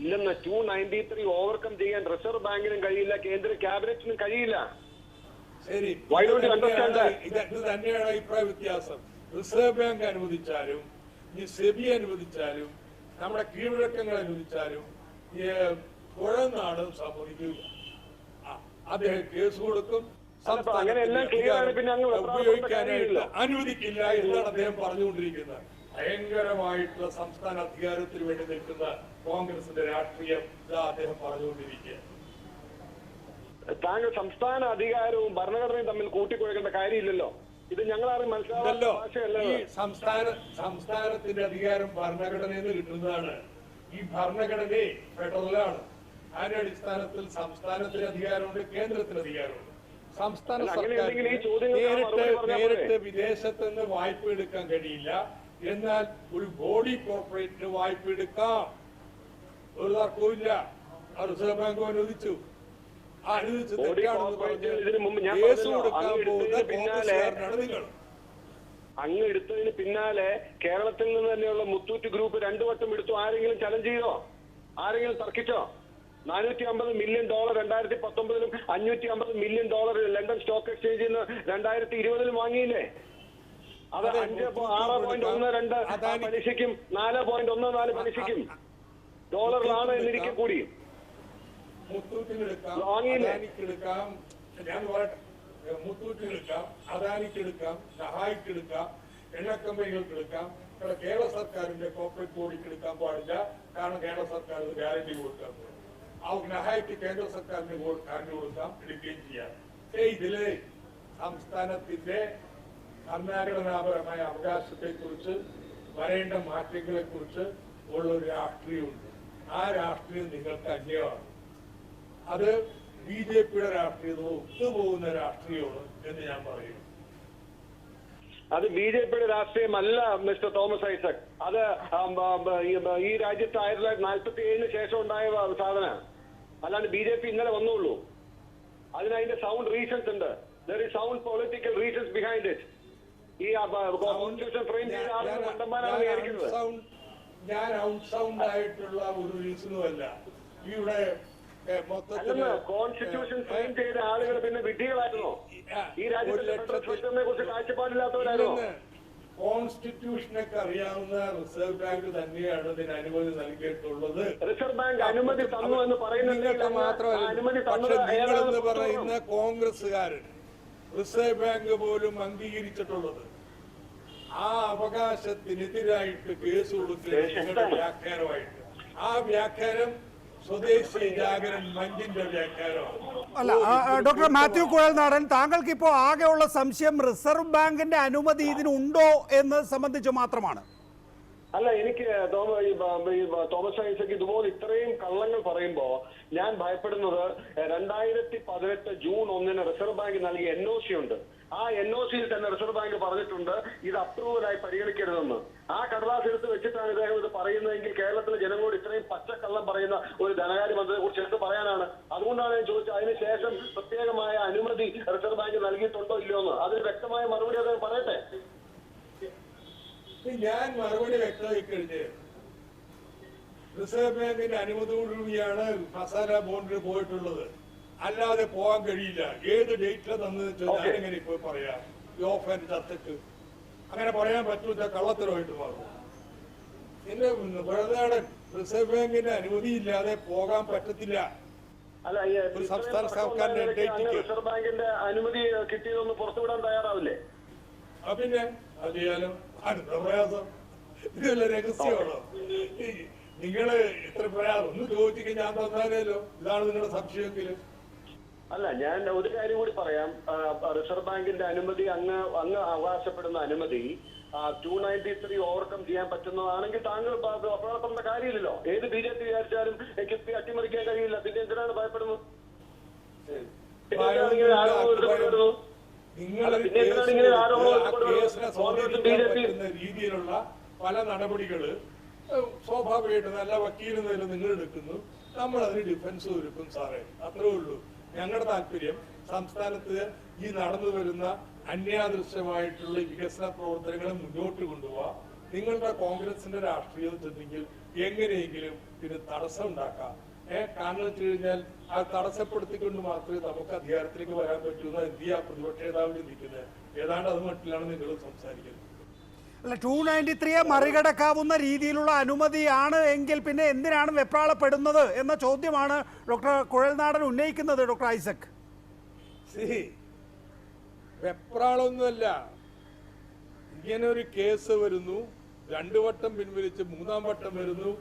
Speaker 6: ഇല്ലെന്ന് 293 ഓവർകം ചെയ്യാൻ റിസർവ് ബാങ്കിനും കഴിയില്ല, കേന്ദ്ര ക്യാബിനറ്റിനും കഴിയില്ല.
Speaker 4: ശരി, ഇത് തന്നെയാണ് അഭിപ്രായ വ്യത്യാസം. റിസർവ് ബാങ്ക് അനുവദിച്ചാലും ഈ സെബി അനുവദിച്ചാലും നമ്മുടെ കീഴ്വഴക്കങ്ങൾ അനുവദിച്ചാലും കുഴനാട് സമ്മതിക്കില്ല. അദ്ദേഹം കേസ് കൊടുക്കും, ഉപയോഗിക്കാനായിട്ട് അനുവദിക്കില്ല എന്നാണ് അദ്ദേഹം പറഞ്ഞുകൊണ്ടിരിക്കുന്നത്. ഭയങ്കരമായിട്ടുള്ള സംസ്ഥാന അധികാരത്തിന് വേണ്ടി നിൽക്കുന്ന കോൺഗ്രസിന്റെ രാഷ്ട്രീയം അദ്ദേഹം പറഞ്ഞുകൊണ്ടിരിക്കുക.
Speaker 6: താങ്കൾ സംസ്ഥാന അധികാരവും ഭരണഘടനയും തമ്മിൽ കൂട്ടിക്കുഴക്കേണ്ട കാര്യമില്ലല്ലോ. ഇത് ഞങ്ങളാരും മനസ്സിലാവല്ലോ.
Speaker 4: ഈ സംസ്ഥാനത്തിന്റെ അധികാരം ഭരണഘടനയിൽ നിന്ന് കിട്ടുന്നതാണ്. ഈ ഭരണഘടന ഫെഡറലാണ്. അതിന്റെ അടിസ്ഥാനത്തിൽ സംസ്ഥാനത്തിന് അധികാരമുണ്ട്, കേന്ദ്രത്തിന് അധികാരമുണ്ട്. സംസ്ഥാന സർക്കാർ നേരിട്ട് വിദേശത്ത് നിന്ന് വായ്പ എടുക്കാൻ കഴിയില്ല. എന്നാൽ ഒരു ബോഡി കോർപ്പറേറ്റിന് വായ്പ എടുക്കാം, ഒരു തർക്കവുമില്ല. റിസർവ് ബാങ്ക് അനുവദിച്ചു. അനുവദിച്ച് തെറ്റാണെന്ന് പറഞ്ഞ് കേസ് കൊടുക്കാൻ പോകുന്ന കോൺഗ്രസ്സുകാരനാണ് നിങ്ങൾ.
Speaker 6: അങ്ങ് എടുത്തതിന് പിന്നാലെ കേരളത്തിൽ നിന്ന് തന്നെയുള്ള മുത്തൂറ്റ് ഗ്രൂപ്പ് 2 വട്ടം എടുത്തു. ആരെങ്കിലും ചലഞ്ച് ചെയ്തോ? ആരെങ്കിലും തർക്കിച്ചോ? $450 മില്യൺ 2019 $550 മില്യൺ ലണ്ടൻ സ്റ്റോക്ക് എക്സ്ചേഞ്ചിൽ നിന്ന് 2020 വാങ്ങിയില്ലേ? അത് 6.12 പലിശയ്ക്കും 4.14 പലിശയ്ക്കും ഡോളറിലാണ് എന്നിരിക്കെ കൂടി
Speaker 4: മുത്തൂറ്റിനെടുക്കാം, അദാനിക്കെടുക്കാം, സഹായിക്കെടുക്കാം, എണ്ണക്കമ്പനികൾക്കെടുക്കാം. കേരള സർക്കാരിന്റെ കോർപ്പറേറ്റ് ബോഡിക്ക് എടുക്കാൻ പാടില്ല. കാരണം കേരള സർക്കാർ ഗ്യാരണ്ടി കൊടുക്കാൻ പോകും. നഹായിക്ക് കേന്ദ്ര സർക്കാരിന് ഗ്യാരണ്ടി കൊടുക്കാം, എടുക്കുകയും ചെയ്യാം. ഇതില് സംസ്ഥാനത്തിന്റെ ഭരണഘടനാപരമായ അവകാശത്തെ കുറിച്ച് വരേണ്ട മാറ്റങ്ങളെ കുറിച്ച് ഉള്ള ഒരു രാഷ്ട്രീയമുണ്ട്. ആ രാഷ്ട്രീയം നിങ്ങൾക്ക് അന്യമാണ്. അത് BJPയുടെ രാഷ്ട്രീയവും ഒത്തുപോകുന്ന രാഷ്ട്രീയമാണ് എന്ന് ഞാൻ പറയുന്നു.
Speaker 6: അത് BJPയുടെ രാഷ്ട്രീയമല്ല മിസ്റ്റർ തോമസ് ഐസക്. അത് ഈ രാജ്യത്ത് 1947 ശേഷം ഉണ്ടായ സാധന. അല്ലാണ്ട് BJP ഇന്നലെ വന്നുള്ളൂ. അതിന്റെ സൗണ്ട് റീസൺസ് ഉണ്ട്. There is sound political reasons behind it. ഈ കോൺസ്റ്റിറ്റ്യൂഷൻ ഫ്രെയിം ചെയ്ത ആളുകൾ മണ്ടന്മാരാണ് വിചാരിക്കുന്നത്.
Speaker 4: ഞാൻ ഔട്ട് സൗണ്ട് ആയിട്ടുള്ള ഒരു റീസണും അല്ല. ഇവിടെ
Speaker 6: കോൺസ്റ്റിറ്റ്യൂഷൻ ഫ്രെയിം ചെയ്ത ആളുകൾ പിന്നെ വിഡ്ഢികളായിരുന്നോ? ഈ രാജ്യത്തെ കുറിച്ച് കാഴ്ചപ്പാടില്ലാത്തവരായിരുന്നോ?
Speaker 4: കോൺസ്റ്റിറ്റ്യൂഷനൊക്കെ അറിയാവുന്ന റിസർവ് ബാങ്ക് തന്നെയാണ് ഇതിന് അനുമതി നൽകിയിട്ടുള്ളത്.
Speaker 6: റിസർവ് ബാങ്ക് അനുമതി തന്നു എന്ന് പറയുന്നത്
Speaker 4: മാത്രമല്ല, പക്ഷെ നിങ്ങളെന്ന് പറയുന്ന കോൺഗ്രസ്സുകാരൻ റിസർവ് ബാങ്ക് പോലും അംഗീകരിച്ചിട്ടുള്ളത് ആ അവകാശത്തിനെതിരായിട്ട് കേസ് കൊടുക്കുന്നത് നിങ്ങളുടെ വ്യാഖ്യാനമായിട്ട്. ആ വ്യാഖ്യാനം സ്വദേശി ജാഗരൻ മഞ്ചിന്റെ വ്യാഖ്യാനമാണ്.
Speaker 1: അല്ല, ഡോക്ടർ മാത്യു കുഴൽനാടൻ, താങ്കൾക്ക് ഇപ്പോൾ ആകെയുള്ള സംശയം റിസർവ് ബാങ്കിന്റെ അനുമതി ഇതിനുണ്ടോ എന്ന് സംബന്ധിച്ച് മാത്രമാണ്.
Speaker 6: അല്ല, എനിക്ക് തോമസ് ഐസക് ഇതുപോലെ ഇത്രയും കള്ളങ്ങൾ പറയുമ്പോ ഞാൻ ഭയപ്പെടുന്നത് 2018 ജൂൺ 1 റിസർവ് ബാങ്ക് നൽകിയ NOC ഉണ്ട്. ആ NOCയിൽ തന്നെ റിസർവ് ബാങ്ക് പറഞ്ഞിട്ടുണ്ട് ഇത് അപ്രൂവലായി പരിഗണിക്കരുതെന്ന്. ആ കടലാസ് എടുത്ത് വെച്ചിട്ടാണ് ഇദ്ദേഹം ഇത് പറയുന്നതെങ്കിൽ കേരളത്തിലെ ജനങ്ങളോട് ഇത്രയും പച്ചക്കള്ളം പറയുന്ന ഒരു ധനകാര്യമന്ത്രിയെ കുറിച്ച് എന്ത് പറയാനാണ്? അതുകൊണ്ടാണ് ഞാൻ ചോദിച്ചത്, അതിനുശേഷം പ്രത്യേകമായ അനുമതി റിസർവ് ബാങ്ക് നൽകിയിട്ടുണ്ടോ ഇല്ലയോ എന്ന്. അതിന് വ്യക്തമായ മറുപടി അദ്ദേഹം പറയട്ടെ.
Speaker 4: ഞാൻ മറുപടി വ്യക്തമായി കഴിഞ്ഞ് റിസർവ് ബാങ്കിന്റെ അനുമതിയോടുകൂടിയാണ് മസാല ബോണ്ടിന് പോയിട്ടുള്ളത്. അല്ലാതെ പോകാൻ കഴിയില്ല. ഏത് ഡേറ്റിലെ തന്നു ഞാനെങ്ങനെ ഇപ്പൊ പറയാ? ഈ ഓഫ് ആൻഡ് ചർച്ചക്ക് അങ്ങനെ പറയാൻ പറ്റൂല, കള്ളത്തരമായിട്ട് മാറും. എന്റെ വെള്ളനാടൻ റിസർവ് ബാങ്കിന്റെ അനുമതി ഇല്ലാതെ പോകാൻ പറ്റത്തില്ല.
Speaker 6: അല്ല,
Speaker 4: ഒരു സംസ്ഥാന സർക്കാരിന്റെ
Speaker 6: റിസർവ് ബാങ്കിന്റെ അനുമതി കിട്ടിയതൊന്ന് പുറത്തുവിടാൻ തയ്യാറാവില്ലേ?
Speaker 4: പിന്നെ അത് ചെയ്യാനും പ്രയാസം ഇതല്ല രഹസ്യമാണോ? നിങ്ങള് ഇത്ര പ്രയാസം ഒന്ന് ചോദിച്ചിട്ട് ഞാൻ തന്നാലല്ലോ. ഇതാണ് നിങ്ങളുടെ സംശയമെങ്കിൽ.
Speaker 6: അല്ല, ഞാൻ ഒരു കാര്യം കൂടി പറയാം. റിസർവ് ബാങ്കിന്റെ അനുമതി അങ്ങ് അവകാശപ്പെടുന്ന അനുമതി 293 ഓവർകം ചെയ്യാൻ പറ്റുന്നതാണെങ്കിൽ താങ്കൾ പ്രവർത്തന കാര്യമില്ലല്ലോ. ഏത് BJP വിചാരിച്ചാലും കിഫ്ബി അട്ടിമറിക്കാൻ കഴിയില്ല. പിന്നെ എന്തിനാണ് ഭയപ്പെടുന്നത്?
Speaker 4: രീതിയിലുള്ള പല നടപടികള് സ്വാഭാവികമായിട്ട് നല്ല വക്കീല് നില നിങ്ങൾ എടുക്കുന്നു, നമ്മൾ അതിന് ഡിഫൻസ് ഒരുക്കും സാറേ. അത്രേ ഉള്ളൂ. ഞങ്ങളുടെ താല്പര്യം സംസ്ഥാനത്ത് ഈ നടന്നു വരുന്ന അന്യാദൃശ്യമായിട്ടുള്ള വികസന പ്രവർത്തനങ്ങളെ മുന്നോട്ട് കൊണ്ടുപോവാ. നിങ്ങളുടെ കോൺഗ്രസിന്റെ രാഷ്ട്രീയത്തിൽ എങ്ങനെയെങ്കിലും ഇതിന് തടസ്സം ഉണ്ടാക്കാം. കാരണം വെച്ച് കഴിഞ്ഞാൽ അത് തടസ്സപ്പെടുത്തിക്കൊണ്ട് മാത്രമേ നമുക്ക് അധികാരത്തിലേക്ക് വരാൻ പറ്റൂ എന്ന് ഇന്ത്യ പ്രതിപക്ഷ നേതാവ് ചിന്തിക്കുന്നത്. ഏതാണ്ട് അത് മട്ടിലാണ് നിങ്ങൾ സംസാരിക്കുന്നത്.
Speaker 1: അല്ല, 293 മറികടക്കാവുന്ന രീതിയിലുള്ള അനുമതിയാണ് എങ്കിൽ പിന്നെ എന്തിനാണ് വെപ്രാളപ്പെടുന്നത് എന്ന ചോദ്യമാണ് ഡോക്ടർ കുഴൽനാടൻ ഉന്നയിക്കുന്നത്. ഡോക്ടർ ഐസക്,
Speaker 4: വെപ്രാളൊന്നുമല്ല. ഇങ്ങനെ ഒരു കേസ് വരുന്നു, 2 വട്ടം പിൻവലിച്ച് 3-ാം വട്ടം വരുന്നു.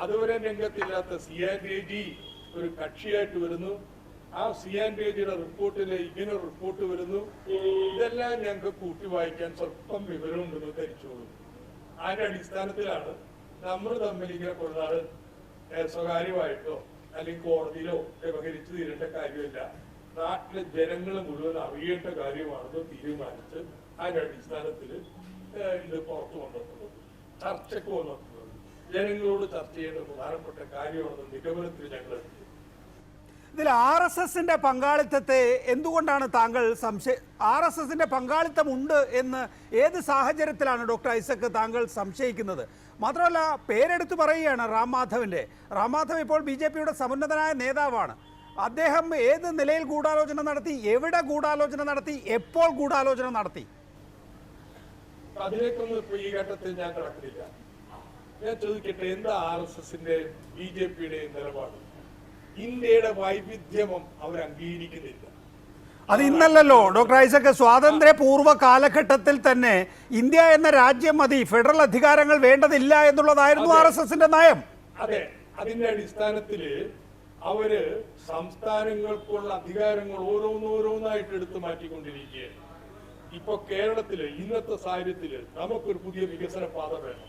Speaker 4: അതുവരെ രംഗത്തില്ലാത്ത CNDG ഒരു കക്ഷിയായിട്ട് വരുന്നു. ആ CNDGയുടെ റിപ്പോർട്ടിലെ ഇങ്ങനെ റിപ്പോർട്ട് വരുന്നു. ഇതെല്ലാം ഞങ്ങൾക്ക് കൂട്ടി വായിക്കാൻ സ്വല്പം വിവരമുണ്ടെന്ന് ധരിച്ചോളൂ. അതിന്റെ അടിസ്ഥാനത്തിലാണ് നമ്മൾ തമ്മിൽ ഇങ്ങനെ കൊള്ളാറ് സ്വകാര്യമായിട്ടോ അല്ലെങ്കിൽ കോടതിയിലോ വ്യവഹരിച്ചു തീരേണ്ട കാര്യമില്ല. നാട്ടിലെ ജനങ്ങൾ മുഴുവൻ അറിയേണ്ട കാര്യമാണെന്ന് തീരുമാനിച്ച് അതിന്റെ അടിസ്ഥാനത്തിൽ ഇത് പുറത്തു കൊണ്ടുവന്നത്, ചർച്ചയ്ക്ക് വന്നിട്ടുള്ളത്, ജനങ്ങളോട് ചർച്ച ചെയ്യേണ്ട പ്രധാനപ്പെട്ട കാര്യമാണെന്ന് നിഗമനത്തിൽ ഞങ്ങൾ എത്തി.
Speaker 1: ഇതിൽ RSSന്റെ പങ്കാളിത്തത്തെ എന്തുകൊണ്ടാണ് താങ്കൾ RSSന്റെ പങ്കാളിത്തം ഉണ്ട് എന്ന് ഏത് സാഹചര്യത്തിലാണ് ഡോക്ടർ ഐസക് താങ്കൾ സംശയിക്കുന്നത്? മാത്രമല്ല, പേരെടുത്ത് പറയുകയാണ് റാം മാധവ് ഇപ്പോൾ BJPയുടെ സമുന്നതനായ നേതാവാണ്. അദ്ദേഹം ഏത് നിലയിൽ ഗൂഢാലോചന നടത്തി, എവിടെ ഗൂഢാലോചന നടത്തി, എപ്പോൾ ഗൂഢാലോചന നടത്തി?
Speaker 4: അതിലേക്കൊന്നും ഇപ്പൊ ഈ ഘട്ടത്തിൽ ഞാൻ കടക്കുന്നില്ല. ഞാൻ ചോദിക്കട്ടെ, എന്താ RSSന്റെ BJPയുടെ നിലപാട്? ഇന്ത്യയുടെ വൈവിധ്യമം അവർ അംഗീകരിക്കുന്നില്ല.
Speaker 1: അത് ഇന്നല്ലല്ലോ ഡോക്ടർ ഐസക്. സ്വാതന്ത്ര്യപൂർവ്വ കാലഘട്ടത്തിൽ തന്നെ ഇന്ത്യ എന്ന രാജ്യം മതി, ഫെഡറൽ അധികാരങ്ങൾ വേണ്ടതില്ല എന്നുള്ളതായിരുന്നു RSSന്റെ നയം.
Speaker 4: അതെ, അതിന്റെ അടിസ്ഥാനത്തില് അവര് സംസ്ഥാനങ്ങൾക്കുള്ള അധികാരങ്ങൾ ഓരോന്നായിട്ട് എടുത്തു മാറ്റിക്കൊണ്ടിരിക്കുകയാണ്. ഇപ്പൊ കേരളത്തില് ഇന്നത്തെ സാഹചര്യത്തില് നമുക്കൊരു പുതിയ വികസന പാത വേണം.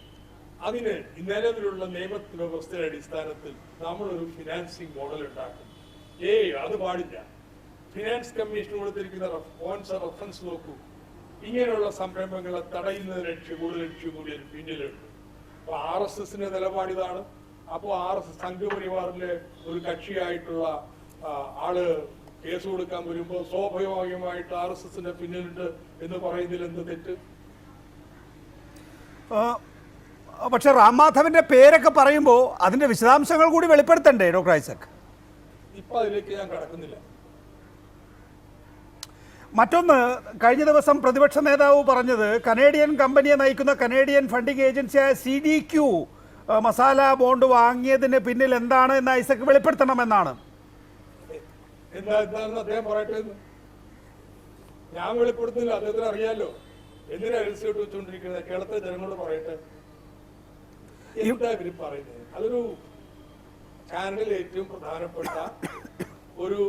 Speaker 4: അതിന് നിലവിലുള്ള നിയമവ്യവസ്ഥയുടെ അടിസ്ഥാനത്തിൽ നമ്മളൊരു ഫിനാൻസിങ് മോഡൽ ഉണ്ടാക്കും. അത് പാടില്ല. ഫിനാൻസ് കമ്മീഷൻ കൊടുത്തിരിക്കുന്ന റെഫറൻസ് നോക്കൂ. ഇങ്ങനെയുള്ള സംരംഭങ്ങളെ തടയുന്ന ലക്ഷ്യം കൂടി പിന്നിലുണ്ട്. അപ്പൊ RSSന്റെ നിലപാടിതാണ്. അപ്പോൾ RSS സംഘപരിവാറിലെ ഒരു കക്ഷിയായിട്ടുള്ള ആള് കേസ് കൊടുക്കാൻ വരുമ്പോൾ സ്വാഭാവികമായിട്ട് RSSന്റെ പിന്നിലുണ്ട് എന്ന് പറയുന്നതിൽ എന്ത് തെറ്റ്?
Speaker 1: പക്ഷെ റാം മാധവന്റെ പേരൊക്കെ പറയുമ്പോൾ അതിന്റെ വിശദാംശങ്ങൾ കൂടി വെളിപ്പെടുത്തണ്ടേ ഡോക്ടർ ഐസക്?
Speaker 4: ഇപ്പൊ അതിലേക്ക് ഞാൻ കടക്കുന്നില്ല.
Speaker 1: മറ്റൊന്ന്, കഴിഞ്ഞ ദിവസം പ്രതിപക്ഷ നേതാവ് പറഞ്ഞത് കനേഡിയൻ കമ്പനിയെ നയിക്കുന്ന കനേഡിയൻ ഫണ്ടിംഗ് ഏജൻസിയായ CDQ മസാല ബോണ്ട് വാങ്ങിയതിന് പിന്നിൽ എന്താണ് എന്ന് ഐസക് വെളിപ്പെടുത്തണമെന്നാണ്.
Speaker 4: എന്താണെന്ന് അദ്ദേഹം പറയട്ടെ. ഞാൻ വെളിപ്പെടുത്തുന്നില്ല, അദ്ദേഹത്തിന് അറിയാലോ. എന്തിനാ രഹസ്യമായിട്ട് വെച്ചുകൊണ്ടിരിക്കുന്നത്? കേരളത്തിലെ ജനങ്ങളോട് പറയട്ടെ. എന്താ ഇവര് പറയുന്നത്? അതൊരു ചാനലിൽ ഏറ്റവും പ്രധാനപ്പെട്ട ഒരു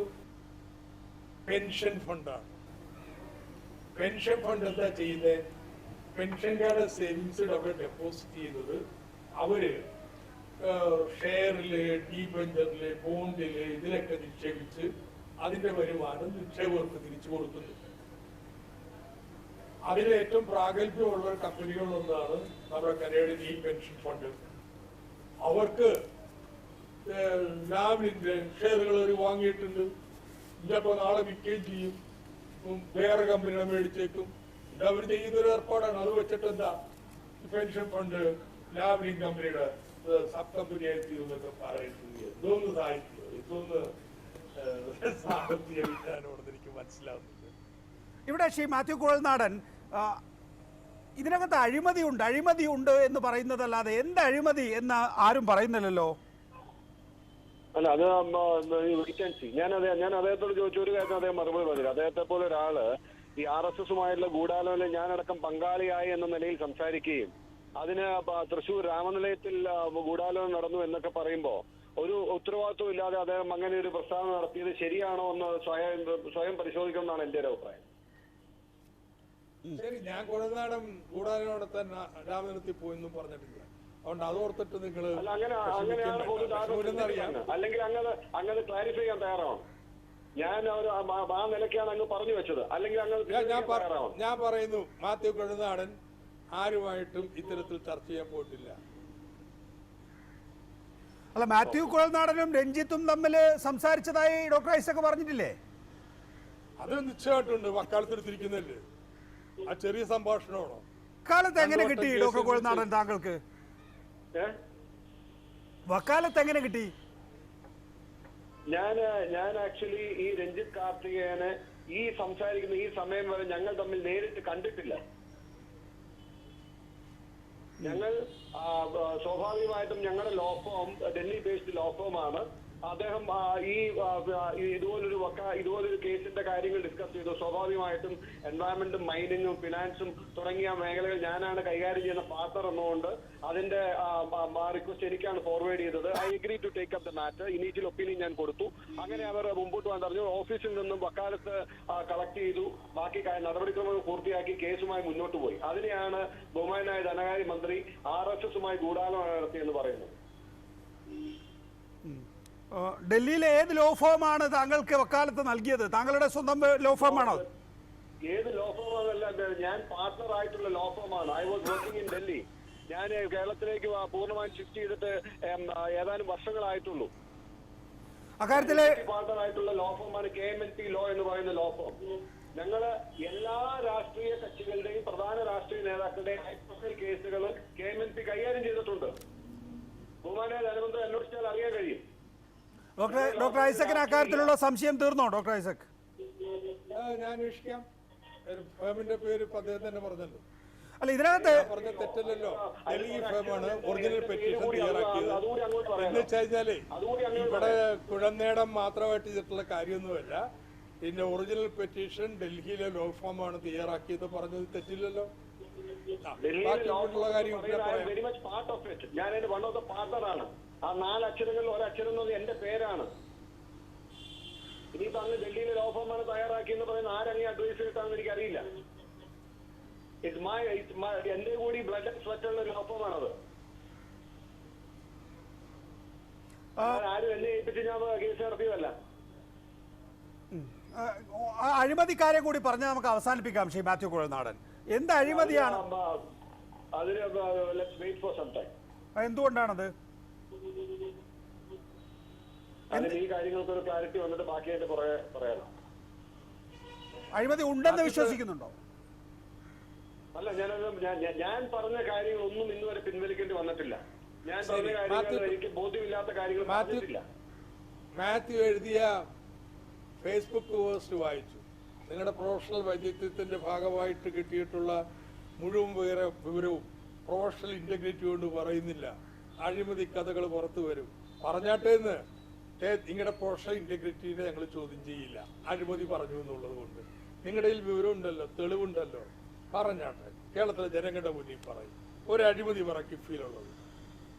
Speaker 4: പെൻഷൻ ഫണ്ടാണ്. പെൻഷൻ ഫണ്ട് എന്താ ചെയ്യുന്നത്? പെൻഷൻകാരുടെ സേവിങ്സിൽ അവിടെ ഡെപ്പോസിറ്റ് ചെയ്യുന്നത് അവര് ഷെയറില്, ഡീബഞ്ചറില്, ബോണ്ടില് ഇതിലൊക്കെ നിക്ഷേപിച്ച് അതിന്റെ വരുമാനം നിക്ഷേപകർക്ക് തിരിച്ചു കൊടുക്കുന്നു. അതിൽ ഏറ്റവും പ്രാഗൽഭ്യമുള്ള കമ്പനികളൊന്നാണ് നമ്മുടെ കനേഡിയൻ ഈ പെൻഷൻ ഫണ്ട്. അവർക്ക് ലാവിന്റെ ഷെയറുകൾ അവർ വാങ്ങിയിട്ടുണ്ട്. ചിലപ്പോൾ നാളെ വിൽക്കുകയും ചെയ്യും, വേറെ കമ്പനികളെ മേടിച്ചേക്കും. ഇതവർ ചെയ്യുന്നൊരു ഏർപ്പാടാണ്. അത് വെച്ചിട്ട് എന്താ പെൻഷൻ ഫണ്ട് ലാവ്ലിംഗ് കമ്പനിയുടെ സബ് കമ്പനി ആയിട്ട് എന്നൊക്കെ പറയുന്നത് എന്തോന്ന് സാഹിത്യം, എന്തോന്ന് സാമ്പത്തിക വിജ്ഞാനമാണെന്ന് എനിക്ക് മനസ്സിലാവുന്നില്ല.
Speaker 1: ഇവിടെ ശ്രീ മാത്യു കുഴൽനാടൻ, ഇതിനകത്ത് അഴിമതിയുണ്ട് എന്ന് പറയുന്നതല്ലാതെ എന്ത് അഴിമതി എന്ന് ആരും പറയുന്നില്ലല്ലോ.
Speaker 6: അല്ല, അത് ഞാൻ അദ്ദേഹത്തോട് ചോദിച്ച ഒരു കാര്യം അദ്ദേഹം മറുപടി പറഞ്ഞില്ല. അദ്ദേഹത്തെ പോലെ ഒരാള് ഈ RSSുമായിട്ടുള്ള ഗൂഢാലോചനയിൽ ഞാനടക്കം പങ്കാളിയായി എന്ന നിലയിൽ സംസാരിക്കുകയും അതിന് തൃശ്ശൂർ രാമനിലയത്തിൽ ഗൂഢാലോചന നടന്നു എന്നൊക്കെ പറയുമ്പോ ഒരു ഉത്തരവാദിത്വം ഇല്ലാതെ അദ്ദേഹം അങ്ങനെ ഒരു പ്രസ്താവന നടത്തിയത് ശരിയാണോ എന്ന് സ്വയം പരിശോധിക്കണം എന്നാണ് എന്റെ ഒരു അഭിപ്രായം.
Speaker 4: ശരി, ഞാൻ കുഴൽനാടൻ ഗൂഢാലോചന നടത്താൻ രാമനിലയത്തിൽ പോയെന്നും പറഞ്ഞിട്ടില്ല. അതുകൊണ്ട് അതോർത്തിട്ട് നിങ്ങൾ
Speaker 6: അല്ലെങ്കിൽ അങ്ങനെ ക്ലാരിഫൈ ചെയ്യാൻ തയ്യാറാണ്. ഞാൻ ആ നിലയ്ക്കാണ് അങ്ങ് പറഞ്ഞു വെച്ചത്. അല്ലെങ്കിൽ
Speaker 4: ഞാൻ പറയുന്നു, മാത്യു കുഴൽനാടൻ ആരുമായിട്ടും ഇത്തരത്തിൽ ചർച്ച ചെയ്യാൻ പോയിട്ടില്ല.
Speaker 1: അല്ല, മാത്യു കുഴൽനാടനും രഞ്ജിത്തും തമ്മിൽ സംസാരിച്ചതായി ഡോക്ടർ ഐസക് പറഞ്ഞിട്ടില്ലേ?
Speaker 4: അത് നിശ്ചയമായിട്ടുണ്ട്. വക്കാലത്തെടുത്തിരിക്കുന്നല്ലേ, ആ ചെറിയ സംഭാഷണമാണോ?
Speaker 1: വക്കാലത്ത് എങ്ങനെ കിട്ടി ഡോക്ടർ കുഴൽനാടൻ താങ്കൾക്ക്? വക്കാലത്ത് എങ്ങനെ കിട്ടി?
Speaker 6: ഞാൻ ആക്ച്വലി ഈ രഞ്ജിത്ത് കാർത്തികേയനെ ഈ സംസാരിക്കുന്ന ഈ സമയം വരെ ഞങ്ങൾ തമ്മിൽ നേരിട്ട് കണ്ടിട്ടില്ല. ഞങ്ങൾ സ്വാഭാവികമായിട്ടും ഞങ്ങളുടെ law firm Delhi based law ഫോമാണ്. അദ്ദേഹം ഇതുപോലൊരു കേസിന്റെ കാര്യങ്ങൾ ഡിസ്കസ് ചെയ്തു. സ്വാഭാവികമായിട്ടും എൻവയറൺമെന്റും മൈനിങ്ങും ഫിനാൻസും തുടങ്ങിയ മേഖലകൾ ഞാനാണ് കൈകാര്യം ചെയ്യുന്ന പാർട്ണർ എന്നുകൊണ്ട് അതിന്റെ റിക്വസ്റ്റ് എനിക്കാണ് ഫോർവേഡ് ചെയ്തത്. I agree to take up the matter. Initial opinion ഞാൻ കൊടുത്തു. അങ്ങനെ അവർ മുമ്പോട്ട് പോകാൻ പറഞ്ഞു. ഓഫീസിൽ നിന്നും വക്കാലത്ത് കളക്ട് ചെയ്തു. ബാക്കി നടപടിക്രമങ്ങൾ പൂർത്തിയാക്കി കേസുമായി മുന്നോട്ട് പോയി. അതിനെയാണ് ബഹുമാനായ ധനകാര്യ മന്ത്രി RSSുമായി ഗൂഢാലോചന നടത്തിയെന്ന് പറയുന്നത്.
Speaker 1: ഡൽഹിയിലെ ഏത് ലോ ഫോമാണ് താങ്കൾക്ക് വക്കാലത്ത് നൽകിയത്? താങ്കളുടെ സ്വന്തം ലോ ഫോമാണോ?
Speaker 6: ഏത് ലോ ഫോമാണല്ല, ഞാൻ പാർട്ണർ ആയിട്ടുള്ള ലോ ഫോമാണ്. I was working in Delhi. ഞാൻ കേരളത്തിലേക്ക് പൂർണ്ണമായും ഷിഫ്റ്റ് ചെയ്തിട്ട് ഏതാനും വർഷങ്ങളായിട്ടുള്ളൂ.
Speaker 1: അക്കാര്യത്തില്
Speaker 6: പാർട്ണർ ആയിട്ടുള്ള ലോ ഫോമാണ് KMLP ലോ എന്ന് പറയുന്ന ലോ ഫോം. ഞങ്ങള് എല്ലാ രാഷ്ട്രീയ കക്ഷികളുടെയും പ്രധാന രാഷ്ട്രീയ നേതാക്കളുടെയും ഹൈപ്രൊഫൈൽ കേസുകൾ KMLP കൈകാര്യം ചെയ്തിട്ടുണ്ട്. ബഹുമാനായ ധനമന്ത്രി അന്വേഷിച്ചാൽ അറിയാൻ കഴിയും.
Speaker 1: ഡോക്ടർ ഐസക്കിന് അക്കാര്യത്തിലുള്ള സംശയം തീർന്നോ? ഡോക്ടർ ഐസക്,
Speaker 4: ഞാൻ അന്വേഷിക്കാം. ഫേമിന്റെ പേര് അദ്ദേഹം തന്നെ പറഞ്ഞല്ലോ.
Speaker 1: അല്ല, ഇതിനകത്ത്
Speaker 4: പറഞ്ഞ തെറ്റല്ലല്ലോ. ഡൽഹി ഫേമാണ് ഒറിജിനൽ പെറ്റീഷൻ തയ്യാറാക്കിയത്. എന്ന് വെച്ചുകഴിഞ്ഞാലേ ഇവിടെ കുഴൽനേടം മാത്രമായിട്ട് ചെയ്തിട്ടുള്ള കാര്യമൊന്നുമല്ല. ഇതിന്റെ ഒറിജിനൽ പെറ്റീഷൻ ഡൽഹിയിലെ ലോ ഫോമാണ് തയ്യാറാക്കിയത്. പറഞ്ഞത് തെറ്റില്ലല്ലോ. ബാക്കിയുള്ള കാര്യം
Speaker 6: very much part of it. ഞാൻ അതിന്റെ വൺ ഓഫ് ദ പാർട്ണറാണ്. ആ 4 അക്ഷരങ്ങളിൽ ഒരക്ഷരം എന്നത് എന്റെ പേരാണ്. ഇനിയിപ്പോ അങ്ങ് ഡൽഹിയിലെ ലോ ഫോമാണ് തയ്യാറാക്കിയെന്ന് പറയുന്ന ആരങ്ങനെ അഡ്വൈസ് ചെയ്തിട്ടാണെന്ന് എനിക്കറിയില്ല. എന്റെ കൂടി ബ്ലഡ് ആൻഡ് സ്വെറ്റ് ഉള്ള ലോ ഫോമാണത്. ആരും എന്നെ ഏൽപ്പിച്ച് ഞാൻ കേസ് നടത്തിയതല്ല.
Speaker 1: അഴിമതിക്കാരെ കൂടി പറഞ്ഞ് നമുക്ക് അവസാനിപ്പിക്കാം. ശ്രീ മാത്യു കുഴൽനാടൻ, എന്ത് അഴിമതിയാണ്? എന്തുകൊണ്ടാണത്?
Speaker 6: ഈ കാര്യങ്ങൾക്ക് ഒരു ക്ലാരിറ്റി വന്നിട്ട് ബാക്കിയായിട്ട് പറയാനോ?
Speaker 1: അഴിമതി ഉണ്ടെന്ന് വിശ്വസിക്കുന്നുണ്ടോ?
Speaker 6: അല്ല, ഞാൻ പറഞ്ഞ കാര്യങ്ങളൊന്നും ഇന്നുവരെ പിൻവലിക്കേണ്ടി വന്നിട്ടില്ല. ഞാൻ പറഞ്ഞ കാര്യങ്ങൾ എനിക്ക് ബോധ്യമില്ലാത്ത കാര്യങ്ങൾ പറഞ്ഞിട്ടില്ല.
Speaker 4: മാത്യു എഴുതിയ ഫേസ്ബുക്ക് പോസ്റ്റ് വായിച്ചു. നിങ്ങളുടെ പ്രൊഫഷണൽ വൈദഗ്ധ്യത്തിന്റെ ഭാഗമായിട്ട് കിട്ടിയിട്ടുള്ള മുഴുവൻ വിവരവും പ്രൊഫഷണൽ ഇന്റഗ്രിറ്റി കൊണ്ട് പറയുന്നില്ല. അഴിമതി കഥകൾ പുറത്തു വരും. പറഞ്ഞാട്ടേന്ന് നിങ്ങളുടെ പ്രൊഫഷണൽ ഇന്റഗ്രിറ്റിനെ ഞങ്ങൾ ചോദ്യം ചെയ്യില്ല. അഴിമതി പറഞ്ഞു എന്നുള്ളത് കൊണ്ട് നിങ്ങളുടെ വിവരം ഉണ്ടല്ലോ, തെളിവുണ്ടല്ലോ, പറഞ്ഞാട്ടെ. കേരളത്തിലെ ജനങ്ങളുടെ മുന്നിൽ പറയും. ഒരു അഴിമതി പറ കിഫ്ബിയിലുള്ളത്.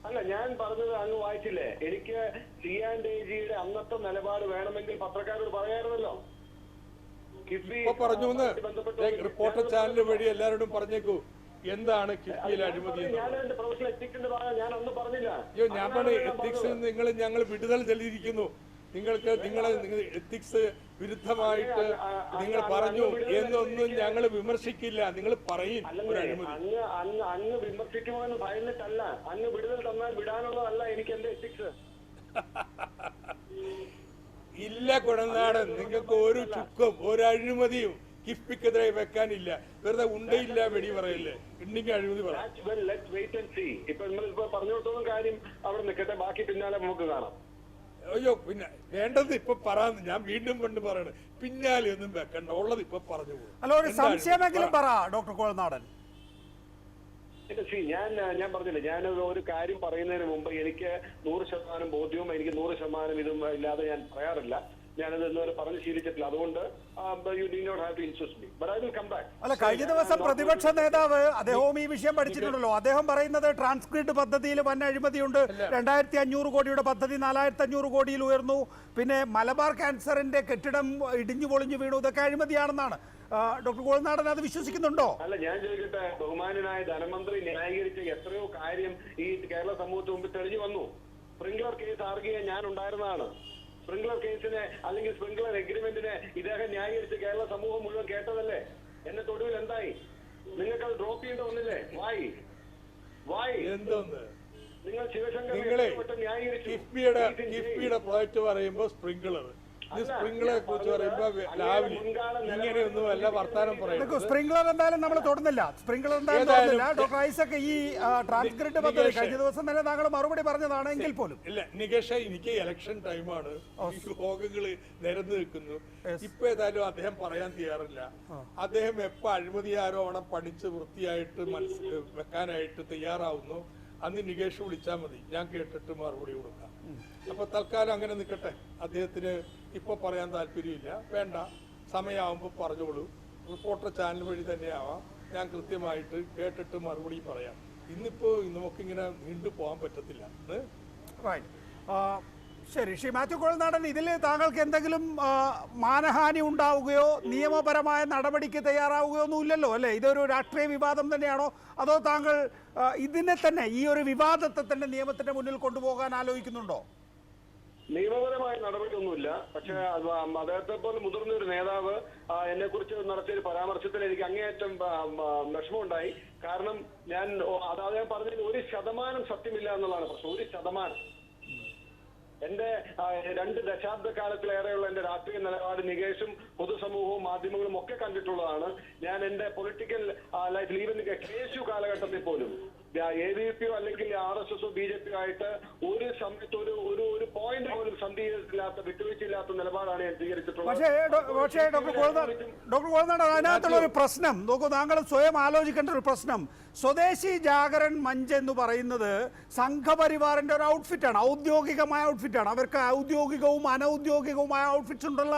Speaker 6: അല്ല, ഞാൻ പറഞ്ഞത് അങ്ങ് വായിച്ചില്ലേ? എനിക്ക് C&AGയുടെ അന്നത്തെ നിലപാട് വേണമെങ്കിൽ പത്രക്കാരോട് പറയാമായിരുന്നല്ലോ.
Speaker 4: ഇപ്പൊ പറഞ്ഞു റിപ്പോർട്ടർ ചാനൽ വഴി എല്ലാവരോടും പറഞ്ഞേക്കൂ. എന്താണ് കിഫ്ബിയിലെ അഴിമതി
Speaker 6: ഞാൻ എന്റെ പ്രൊഫഷണൽ എത്തിക്സിന്റെ ഭാഗം ഞാൻ ഒന്നും പറഞ്ഞില്ല.
Speaker 4: അയ്യോ, ഞാൻ പറഞ്ഞ എത്തിക്സിൽ ഞങ്ങൾ വിടുതൽ ചെല്ലിയിരിക്കുന്നു. നിങ്ങൾ എത്തിക്സ് വിരുദ്ധമായിട്ട് നിങ്ങൾ പറഞ്ഞു എന്നൊന്നും ഞങ്ങൾ വിമർശിക്കില്ല. നിങ്ങൾ പറയും ഒരു അഴിമതി.
Speaker 6: അങ്ങ് വിമർശിക്കുമെന്ന് ഭയന്നിട്ടല്ല, അങ്ങ് വിടുതൽ തന്നാൽ വിടാനുള്ളതല്ല എനിക്ക് എന്റെ എത്തിക്സ്.
Speaker 4: ഇല്ല കുഴൽനാടൻ, നിങ്ങൾക്ക് ഒരു ചുക്കും ഒരു അഴിമതിയും കിഫ്ബിക്കെതിരെ വെക്കാനില്ല. വെറുതെ ഉണ്ടയില്ല വെടി പറയില്ലേ, ഉണ്ടെങ്കിൽ അഴിമതി പറയാം.
Speaker 6: ഇപ്പൊ നിങ്ങളിപ്പോ പറഞ്ഞോട്ടൊന്നും കാര്യം അവിടെ നിൽക്കട്ടെ, ബാക്കി പിന്നാലെ നമുക്ക് കാണാം.
Speaker 4: അയ്യോ, പിന്നെ വേണ്ടത് ഇപ്പൊ പറയാന്ന് ഞാൻ വീണ്ടും കൊണ്ട് പറയണേ, പിന്നാലെ ഒന്നും വെക്കണ്ട, ഉള്ളത് ഇപ്പൊ പറഞ്ഞു പോകും.
Speaker 1: അല്ല, ഒരു സംശയമെങ്കിലും പറ ഡോക്ടർ കുഴൽനാടൻ.
Speaker 6: ഞാൻ പറഞ്ഞില്ല, ഞാൻ ഒരു കാര്യം പറയുന്നതിന് മുമ്പ് എനിക്ക് 100% ബോധ്യവും എനിക്ക് 100% ഇതും ഇല്ലാതെ ഞാൻ പറയാറില്ല. ഞാനത് ഇന്നുവരെ പറഞ്ഞ് ശീലിച്ചിട്ടില്ല. അതുകൊണ്ട്
Speaker 1: അല്ല, കഴിഞ്ഞ ദിവസം പ്രതിപക്ഷ നേതാവ് അദ്ദേഹവും ഈ വിഷയം പഠിച്ചിട്ടുണ്ടല്ലോ. അദ്ദേഹം പറയുന്നത് ട്രാൻസ്ക്രിപ്റ്റ് പദ്ധതിയിൽ വൻ അഴിമതിയുണ്ട്. 2500 കോടിയുടെ പദ്ധതി 4500 കോടിയിൽ ഉയർന്നു. പിന്നെ മലബാർ ക്യാൻസറിന്റെ കെട്ടിടം ഇടിഞ്ഞു പൊളിഞ്ഞു വീണു. ഇതൊക്കെ അഴിമതിയാണെന്നാണ്. ഡോക്ടർ കുഴൽനാടൻ അത് വിശ്വസിക്കുന്നുണ്ടോ?
Speaker 6: അല്ല, ഞാൻ ചോദിക്കട്ടെ, ബഹുമാനായ ധനമന്ത്രി ന്യായീകരിച്ച എത്രയോ കാര്യം ഈ കേരള സമൂഹത്തിന് മുമ്പിൽ തെളിഞ്ഞു വന്നു. സ്പ്രിംഗ്ലർ കേസ് ആർഗ്യ ഞാൻ ഉണ്ടായിരുന്നതാണ്. സ്പ്രിംഗ്ലർ കേസിനെ അല്ലെങ്കിൽ സ്പ്രിംഗ്ലർ എഗ്രിമെന്റിനെ ഇദ്ദേഹം ന്യായീകരിച്ച് കേരള സമൂഹം മുഴുവൻ കേട്ടതല്ലേ? എന്നിട്ട് ഒടുവിൽ എന്തായി? നിങ്ങൾക്ക് അത് ഡ്രോപ്പ് ചെയ്യേണ്ടി വന്നില്ലേ? വായി
Speaker 4: എന്തോന്ന്
Speaker 6: നിങ്ങൾ ശിവശങ്കർ
Speaker 4: കിഫ്ബിയുടെ പ്രോജക്ട് പറയുമ്പോ സ്പ്രിംഗ്ലർ, സ്പ്രിംഗ്ലറെ കുറിച്ച് പറയുമ്പോ ലാവ്ലി, ഇങ്ങനെയൊന്നും അല്ല വർത്താനം പറയുന്നത്.
Speaker 1: സ്പ്രിംഗ്ലർ എന്തായാലും നമ്മൾ തൊടുന്നില്ല. സ്പ്രിംഗ്ലർ എന്തായാലും തൊടുന്നില്ല. ഡോക്ടർ ഐസക്, ഈ ട്രാൻസ്ക്രിപ്റ്റ് പദ്ധതി കഴിഞ്ഞ ദിവസം തന്നെ താങ്കൾ മറുപടി പറഞ്ഞതാണ് എങ്കിൽ പോലും.
Speaker 4: ഇല്ല നികേഷ, എനിക്ക് ഇലക്ഷൻ ടൈമാണ്, യോഗങ്ങള് നിരന്നു നിൽക്കുന്നു. ഇപ്പൊ ഏതായാലും അദ്ദേഹം പറയാൻ തയ്യാറില്ല. അദ്ദേഹം എപ്പോ അഴിമതി ആരോപണം പഠിച്ച് വൃത്തിയായിട്ട് വെക്കാനായിട്ട് തയ്യാറാവുന്നു, അന്ന് നികേഷ് വിളിച്ചാൽ മതി, ഞാൻ കേട്ടിട്ട് മറുപടി കൊടുക്കാം. അപ്പൊ തൽക്കാലം അങ്ങനെ നിൽക്കട്ടെ. അദ്ദേഹത്തിന് ഇപ്പൊ പറയാൻ താല്പര്യമില്ല, വേണ്ട, സമയമാകുമ്പോൾ പറഞ്ഞോളൂ. റിപ്പോർട്ടർ ചാനൽ വഴി തന്നെ ആവാം, ഞാൻ കൃത്യമായിട്ട് കേട്ടിട്ട് മറുപടി പറയാം. ഇന്നിപ്പോ നമുക്കിങ്ങനെ നീണ്ടു പോകാൻ പറ്റത്തില്ല.
Speaker 1: ശരി, ശ്രീ മാത്യു കുഴൽനാടൻ, ഇതിൽ താങ്കൾക്ക് എന്തെങ്കിലും മാനഹാനി ഉണ്ടാവുകയോ നിയമപരമായ നടപടിക്ക് തയ്യാറാവുകയോ ഒന്നും ഇല്ലല്ലോ അല്ലേ? ഇതൊരു രാഷ്ട്രീയ വിവാദം തന്നെയാണോ, അതോ താങ്കൾ ഇതിനെ തന്നെ, ഈ ഒരു വിവാദത്തെ തന്നെ നിയമത്തിന്റെ മുന്നിൽ കൊണ്ടുപോകാൻ ആലോചിക്കുന്നുണ്ടോ?
Speaker 6: നിയമപരമായ നടപടിയൊന്നുമില്ല. പക്ഷെ അദ്ദേഹത്തെ പോലെ മുതിർന്ന ഒരു നേതാവ് എന്നെ കുറിച്ച് നടത്തിയൊരു പരാമർശത്തിൽ എനിക്ക് അങ്ങേയറ്റം വിഷമമുണ്ടായി. കാരണം ഞാൻ അദ്ദേഹം പറഞ്ഞതിൽ 1% സത്യമില്ല എന്നുള്ളതാണ് പ്രശ്നം. 1%. എന്റെ 2 ദശാബ്ദക്കാലത്തിലേറെയുള്ള എന്റെ രാഷ്ട്രീയ നിലപാട് നികേഷും പൊതുസമൂഹവും മാധ്യമങ്ങളും ഒക്കെ കണ്ടിട്ടുള്ളതാണ്. ഞാൻ എന്റെ പൊളിറ്റിക്കൽ ലൈഫിൽ ഈവൻ KSU കാലഘട്ടത്തിൽ പോലും AVP അല്ലെങ്കിൽ RSS BJP ആയിട്ട് ഒരു സമയത്ത് ഒരു പോയിന്റ് പോലും സന്ധിയില്ലാത്ത വിട്ടുവീഴ്ചയില്ലാത്ത നിലപാടാണ് ഞാൻ സ്വീകരിച്ചിട്ടുള്ളത്.
Speaker 1: പക്ഷേ ഡോക്ടർ കുഴൽനാടൻ, അതിനകത്തുള്ള ഒരു പ്രശ്നം നോക്കൂ, താങ്കൾ സ്വയം ആലോചിക്കേണ്ട ഒരു പ്രശ്നം. സ്വദേശി ജാഗരൺ മഞ്ച് എന്ന് പറയുന്നത് സംഘപരിവാറിന്റെ ഒരു ഔട്ട്ഫിറ്റാണ്, ഔദ്യോഗികമായ ഔട്ട്ഫിറ്റാണ്. അവർക്ക് ഔദ്യോഗികവും അനൗദ്യോഗികവുമായ ഔട്ട്ഫിറ്റ്സ് ഉണ്ടുള്ള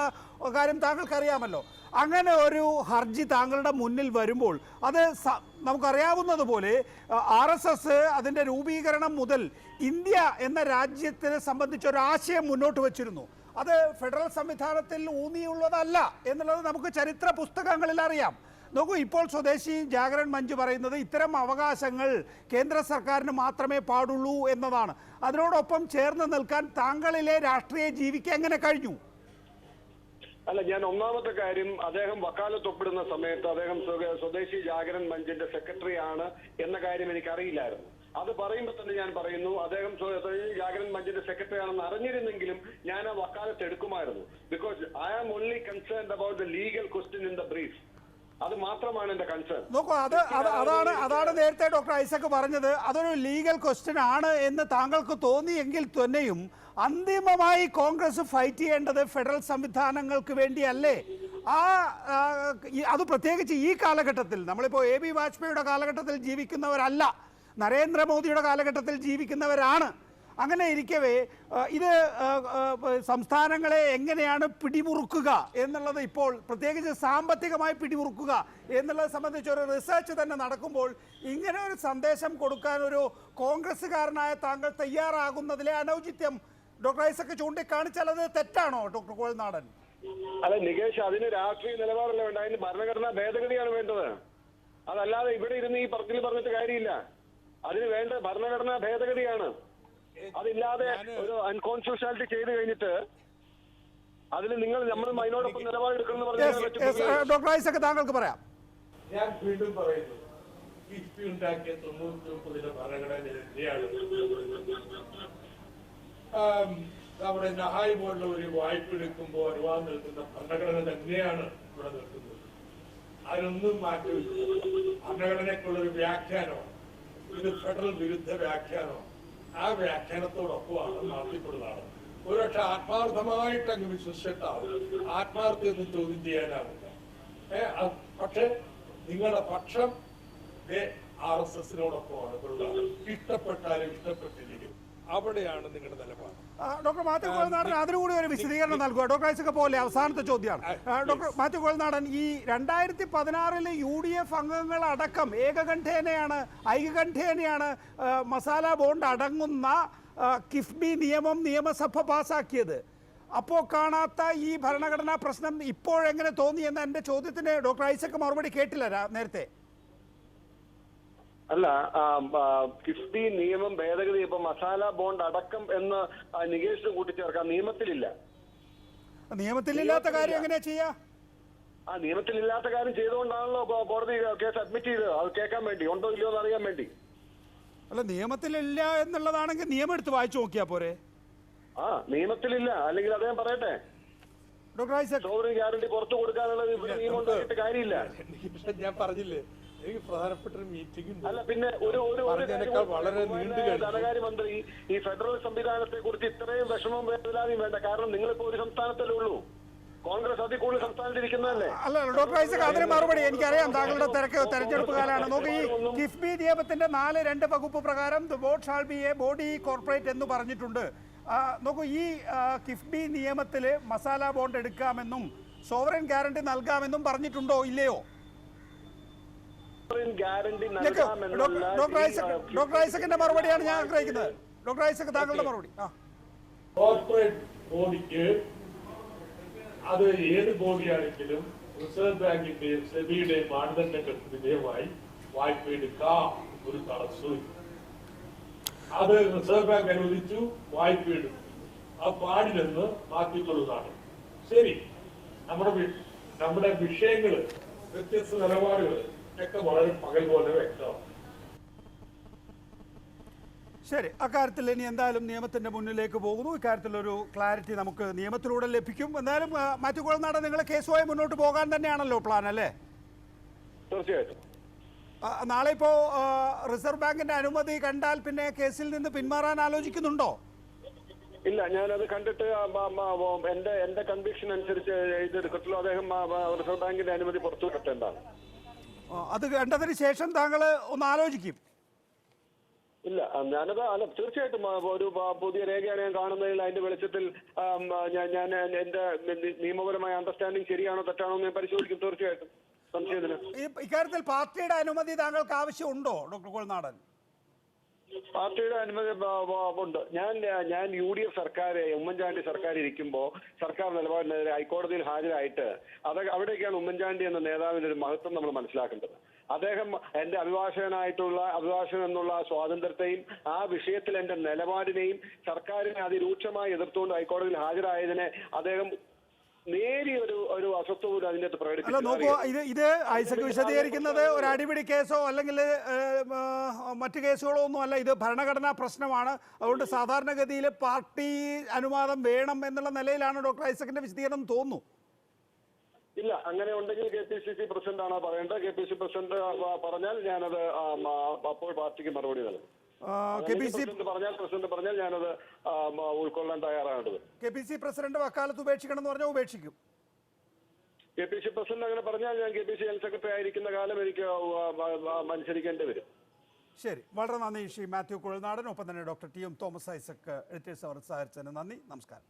Speaker 1: കാര്യം താങ്കൾക്കറിയാമല്ലോ. അങ്ങനെ ഒരു ഹർജി താങ്കളുടെ മുന്നിൽ വരുമ്പോൾ അത് നമുക്കറിയാവുന്നതുപോലെ RSS അതിൻ്റെ രൂപീകരണം മുതൽ ഇന്ത്യ എന്ന രാജ്യത്തിനെ സംബന്ധിച്ചൊരാശയം മുന്നോട്ട് വച്ചിരുന്നു. അത് ഫെഡറൽ സംവിധാനത്തിൽ ഊന്നിയുള്ളതല്ല എന്നുള്ളത് നമുക്ക് ചരിത്ര പുസ്തകങ്ങളിൽ അറിയാം. നോക്കൂ, ഇപ്പോൾ സ്വദേശി ജാഗരൺ മഞ്ച് പറയുന്നത് ഇത്തരം അവകാശങ്ങൾ കേന്ദ്ര സർക്കാരിന് മാത്രമേ പാടുള്ളൂ എന്നതാണ്. അതിനോടൊപ്പം ചേർന്ന് നിൽക്കാൻ താങ്കളിലെ രാഷ്ട്രീയ ജീവിക്ക് എങ്ങനെ കഴിഞ്ഞു?
Speaker 6: അല്ല, ഞാൻ ഒന്നാമത്തെ കാര്യം, അദ്ദേഹം വക്കാലത്ത് ഒപ്പിടുന്ന സമയത്ത് അദ്ദേഹം സ്വദേശി ജാഗരൺ മഞ്ചിന്റെ സെക്രട്ടറി ആണ് എന്ന കാര്യം എനിക്കറിയില്ലായിരുന്നു. അത് പറയുമ്പോൾ തന്നെ ഞാൻ പറയുന്നു, അദ്ദേഹം ജാഗരൺ മഞ്ചിന്റെ സെക്രട്ടറി ആണെന്ന് അറിഞ്ഞിരുന്നെങ്കിലും ഞാൻ ആ വക്കാലത്ത് എടുക്കുമായിരുന്നു. Because I am only concerned about the legal question in the brief. അത് മാത്രമാണ് എന്റെ കൺസേൺ.
Speaker 1: നോക്കൂ, അതാണ് നേരത്തെ ഡോക്ടർ ഐസക് പറഞ്ഞത്. അതൊരു ലീഗൽ ക്വസ്റ്റ്യൻ ആണ് എന്ന് താങ്കൾക്ക് തോന്നിയെങ്കിൽ തന്നെയും അന്തിമമായി കോൺഗ്രസ് ഫൈറ്റ് ചെയ്യേണ്ടത് ഫെഡറൽ സംവിധാനങ്ങൾക്ക് വേണ്ടിയല്ലേ? അത് പ്രത്യേകിച്ച് ഈ കാലഘട്ടത്തിൽ, നമ്മളിപ്പോൾ AB വാജ്പേയിയുടെ കാലഘട്ടത്തിൽ ജീവിക്കുന്നവരല്ല, നരേന്ദ്രമോദിയുടെ കാലഘട്ടത്തിൽ ജീവിക്കുന്നവരാണ്. അങ്ങനെ ഇരിക്കവേ ഇത് സംസ്ഥാനങ്ങളെ എങ്ങനെയാണ് പിടിമുറുക്കുക എന്നുള്ളത്, ഇപ്പോൾ പ്രത്യേകിച്ച് സാമ്പത്തികമായി പിടിമുറുക്കുക എന്നുള്ളത് സംബന്ധിച്ച് ഒരു റിസർച്ച് തന്നെ നടക്കുമ്പോൾ ഇങ്ങനെ ഒരു സന്ദേശം കൊടുക്കാൻ ഒരു കോൺഗ്രസ്സുകാരനായ താങ്കൾ തയ്യാറാകുന്നതിലെ അനൗചിത്യം ഡോക്ടർ ഐസക് ചൂണ്ടിക്കാണിച്ചാൽ അത് തെറ്റാണോ ഡോക്ടർ കുഴൽനാടൻ?
Speaker 6: അല്ല നികേഷ്, അതിന് രാഷ്ട്രീയ നിലപാടല്ല വേണ്ട, അതിന് ഭരണഘടനാ ഭേദഗതിയാണ് വേണ്ടത്. അതല്ലാതെ ഇവിടെ ഇരുന്ന് ഈ പറച്ചിൽ പറഞ്ഞിട്ട് കാര്യമില്ല. അതിന് വേണ്ട ഭരണഘടനാ ഭേദഗതിയാണ്. അതില്ലാതെ ഒരു അൺകോൺസ്റ്റിറ്റ്യൂഷനാലിറ്റി ചെയ്ത് കഴിഞ്ഞിട്ട് അതിൽ നിങ്ങൾ നമ്മൾ അതിനോടൊപ്പം നിലപാടെടുക്കണം പറഞ്ഞാൽ
Speaker 1: ഡോക്ടർ ഐസക് താങ്കൾക്ക് പറയാം.
Speaker 4: ഞാൻ വീണ്ടും പറയുന്നു, കിഫ്ബി ഉണ്ടാക്കിയ 99 ഭരണഘടനയെതിരെയാണ് നമ്മുടെ നഹായ് പോലുള്ള ഒരു വായ്പ എടുക്കുമ്പോൾ അനുവാദം നിൽക്കുന്ന ഭരണഘടന തന്നെയാണ് ഇവിടെ നിൽക്കുന്നത്. അതിനൊന്നും മാറ്റമില്ല. ഭരണഘടനയ്ക്കുള്ളൊരു വ്യാഖ്യാനമാണ് ഇത്, ഫെഡറൽ വിരുദ്ധ വ്യാഖ്യാനമാണ്. ആ വ്യാഖ്യാനത്തോടൊപ്പമാണ് നടത്തിപ്പെടുന്നതാണ്. ഒരുപക്ഷെ ആത്മാർത്ഥമായിട്ട് അങ്ങ് വിശ്വസിച്ചിട്ടാവും, ആത്മാർത്ഥയൊന്നും ചോദ്യം ചെയ്യാനാവില്ല. പക്ഷെ നിങ്ങളുടെ പക്ഷം RSSനോടൊപ്പമാണ്. ഇഷ്ടപ്പെട്ടാലും ഇഷ്ടപ്പെട്ടിരിക്കും, അവിടെയാണ് നിങ്ങളുടെ നിലപാട്.
Speaker 1: ഡോക്ടർ മാത്യു കോഴനാടൻ അതിനുകൂടി ഒരു വിശദീകരണം നൽകുക. ഡോക്ടർ ഐസക് പോലെ അവസാനത്തെ ചോദ്യമാണ്. ഡോക്ടർ മാത്യു കോഴനാടൻ, ഈ 2016 UDF അംഗങ്ങളടക്കം ഐകകണ്ഠേനയാണ് മസാല ബോണ്ട് അടങ്ങുന്ന കിഫ്ബി നിയമം നിയമസഭ പാസാക്കിയത്. അപ്പോൾ കാണാത്ത ഈ ഭരണഘടനാ പ്രശ്നം ഇപ്പോഴെങ്ങനെ തോന്നി എന്ന എൻ്റെ ചോദ്യത്തിന് ഡോക്ടർ ഐസക് മറുപടി കേട്ടില്ല നേരത്തെ.
Speaker 6: അല്ല, കിഫ്ബി നിയമം ഭേദഗതി ഇപ്പൊ മസാല ബോണ്ട് അടക്കം എന്ന് നികേഷിന് കൂട്ടിച്ചേർക്കാം.
Speaker 1: നിയമത്തിലില്ലാത്ത കാര്യം എങ്ങനെയാ ചെയ്യാ?
Speaker 6: നിയമത്തിലില്ലാത്ത കാര്യം ചെയ്തുകൊണ്ടാണല്ലോ കോടതി കേസ് അഡ്മിറ്റ് ചെയ്തത്. അത് കേൾക്കാൻ വേണ്ടി, ഉണ്ടോ ഇല്ലയോ എന്ന് അറിയാൻ വേണ്ടി.
Speaker 1: അല്ല, നിയമത്തിലില്ല എന്നുള്ളതാണെങ്കിൽ നിയമം എടുത്ത് വായിച്ചു നോക്കിയാ പോരെ?
Speaker 6: നിയമത്തിലില്ല, അല്ലെങ്കിൽ അദ്ദേഹം പറയട്ടെ.
Speaker 1: ഡോക്ടർ ഐസക്,
Speaker 6: സോവറിൻ ഗ്യാരണ്ടി പുറത്തു കൊടുക്കാനുള്ളത് നിയമം ഉണ്ടാക്കിയിട്ട് കാര്യമില്ല.
Speaker 4: ഞാൻ പറഞ്ഞില്ലേ, എനിക്ക് പ്രധാനപ്പെട്ട ഒരു മീറ്റിംഗ്.
Speaker 6: അല്ല, പിന്നെ ഒരു ധനകാര്യമന്ത്രി ഈ ഫെഡറൽ സംവിധാനത്തെ കുറിച്ച് ഇത്രയും വിഷമം വേദനായും വേണ്ട. കാരണം നിങ്ങളിപ്പോ ഒരു സംസ്ഥാനത്തല്ലേ ഉള്ളൂ, കോൺഗ്രസ് അതിൽ കൂടുതൽ സംസ്ഥാനത്തിരിക്കുന്നതല്ലേ?
Speaker 1: അല്ല ഡോക്ടർ ഐസക്, അതിന് മറുപടി എനിക്കറിയാം. താങ്കളുടെ തെരഞ്ഞെടുപ്പ് കാലമാണ്. നോക്ക്, ഈ കിഫ്ബി നിയമത്തിന്റെ 4(2) വകുപ്പ് പ്രകാരം the board shall be A body corporate എന്ന് പറഞ്ഞിട്ടുണ്ട്. നോക്കൂ, ഈ കിഫ്ബി നിയമത്തിൽ മസാല ബോണ്ട് എടുക്കാമെന്നും സോവറിൻ ഗ്യാരണ്ടി നൽകാമെന്നും പറഞ്ഞിട്ടുണ്ടോ ഇല്ലയോ? ഡോക്ടർ ഐസക്കിന്റെ മറുപടിയാണ് ഞാൻ ആഗ്രഹിക്കുന്നത്. ഡോക്ടർ ഐസക്, താങ്കളുടെ മറുപടി.
Speaker 4: കോർപ്പറേറ്റ് ബോഡിക്ക് അത് ഏത് ബോഡിയാണെങ്കിലും റിസർവ് ബാങ്കിന്റെയും സെബിയുടെയും മാനദണ്ഡങ്ങൾക്ക് വിധേയമായി വായ്പ എടുക്കാം, ഒരു തടസ്സവും. അത് റിസർവ് ബാങ്ക് അനുവദിച്ചു, വായ്പ എടുത്തു. ആ പാടില്ലെന്ന് മാറ്റിക്കൊള്ളുന്നതാണ്. ശരി, നമ്മുടെ വിഷയങ്ങള്, വ്യത്യസ്ത നിലപാടുകൾ ഒക്കെ വളരെ പകൽ പോലെ വ്യക്തമാണ്.
Speaker 1: ശരി, അക്കാര്യത്തിൽ ഇനി എന്തായാലും നിയമത്തിന്റെ മുന്നിലേക്ക് പോകുന്നു. ഇക്കാര്യത്തിലൊരു ക്ലാരിറ്റി നമുക്ക് നിയമത്തിലൂടെ ലഭിക്കും. എന്തായാലും മാത്യു കോഴനാടൻ, നിങ്ങൾ കേസുമായി മുന്നോട്ട് പോകാൻ തന്നെയാണല്ലോ പ്ലാൻ, അല്ലേ?
Speaker 6: തീർച്ചയായിട്ടും.
Speaker 1: നാളെ ഇപ്പോ റിസർവ് ബാങ്കിന്റെ അനുമതി കണ്ടാൽ പിന്നെ കേസിൽ നിന്ന് പിന്മാറാൻ ആലോചിക്കുന്നുണ്ടോ?
Speaker 6: ഇല്ല, ഞാനത് കണ്ടിട്ട് എന്റെ കൺവിക്ഷൻ അനുസരിച്ച് ഇതെടുക്കത്തുള്ളൂ. അദ്ദേഹം റിസർവ് ബാങ്കിന്റെ അനുമതി പുറത്തു വിടേണ്ടതാണ്.
Speaker 1: അത് കണ്ടതിന് ശേഷം താങ്കൾ ഒന്ന് ആലോചിക്കും?
Speaker 6: ഇല്ല, ഞാനത് തീർച്ചയായിട്ടും ഒരു പുതിയ രേഖയാണ് ഞാൻ കാണുന്നതിൽ. അതിന്റെ വെളിച്ചത്തിൽ ഞാൻ എന്റെ നിയമപരമായ അണ്ടർസ്റ്റാൻഡിങ് ശരിയാണോ തെറ്റാണോ എന്ന് ഞാൻ പരിശോധിക്കും. തീർച്ചയായിട്ടും, സംശയത്തിന്.
Speaker 1: ഇക്കാര്യത്തിൽ പാർട്ടിയുടെ അനുമതി താങ്കൾക്ക് ആവശ്യമുണ്ടോ ഡോക്ടർ കോഴനാടൻ?
Speaker 6: പാർട്ടിയുടെ അനുമതി ഉണ്ട്. ഞാൻ UDF സർക്കാർ, ഉമ്മൻചാണ്ടി സർക്കാർ ഇരിക്കുമ്പോൾ സർക്കാർ നിലപാടിനെതിരെ ഹൈക്കോടതിയിൽ ഹാജരായിട്ട് അവിടേക്കാണ് ഉമ്മൻചാണ്ടി എന്ന നേതാവിന്റെ ഒരു മഹത്വം നമ്മൾ മനസ്സിലാക്കേണ്ടത്. അദ്ദേഹം എന്റെ അഭിഭാഷകൻ എന്നുള്ള സ്വാതന്ത്ര്യത്തെയും ആ വിഷയത്തിൽ എന്റെ നിലപാടിനെയും സർക്കാരിനെ അതിരൂക്ഷമായി എതിർത്തുകൊണ്ട് ഹൈക്കോടതിയിൽ ഹാജരായതിനെ അദ്ദേഹം നേരിയ ഒരു അസ്വസ്ഥത അതിന്റെ അകത്ത്
Speaker 1: അല്ല, നോക്കൂ, ഇത് ഐസക് വിശദീകരിക്കുന്നത് ഒരു അടിപിടി കേസോ അല്ലെങ്കിൽ മറ്റു കേസുകളോ ഒന്നും അല്ല. ഇത് ഭരണഘടനാ പ്രശ്നമാണ്. അതുകൊണ്ട് സാധാരണഗതിയിൽ പാർട്ടി അനുവാദം വേണം എന്നുള്ള നിലയിലാണ് ഡോക്ടർ ഐസക്കിന്റെ വിശദീകരണം തോന്നുന്നു.
Speaker 6: ഇല്ല, അങ്ങനെ ഉണ്ടെങ്കിൽ KPCC പ്രസിഡന്റാണ് പറയേണ്ടത്. KPCC പ്രസിഡന്റ് പറഞ്ഞാൽ ഞാനത് അപ്പോൾ പാർട്ടിക്ക് മറുപടി നൽകും. പ്രസിഡന്റ് പറഞ്ഞാൽ ഞാനത് ഉൾക്കൊള്ളാൻ തയ്യാറാകേണ്ടത്.
Speaker 1: KPCC പ്രസിഡന്റ് വക്കാലത്ത് ഉപേക്ഷിക്കണം എന്ന് പറഞ്ഞാൽ ഉപേക്ഷിക്കും.
Speaker 6: KPCC പ്രസിഡന്റ് അങ്ങനെ പറഞ്ഞാൽ ഞാൻ KPCC ജനറൽ സെക്രട്ടറി ആയിരിക്കുന്ന കാലം എനിക്ക് അനുസരിക്കേണ്ടി വരും.
Speaker 1: ശരി, വളരെ നന്ദി ശ്രീ മാത്യു കോഴനാടൻ. ഒപ്പം തന്നെ doctor TM Thomas Isaac editors അവർ സഹകരിച്ചതിന് നന്ദി. നമസ്കാരം.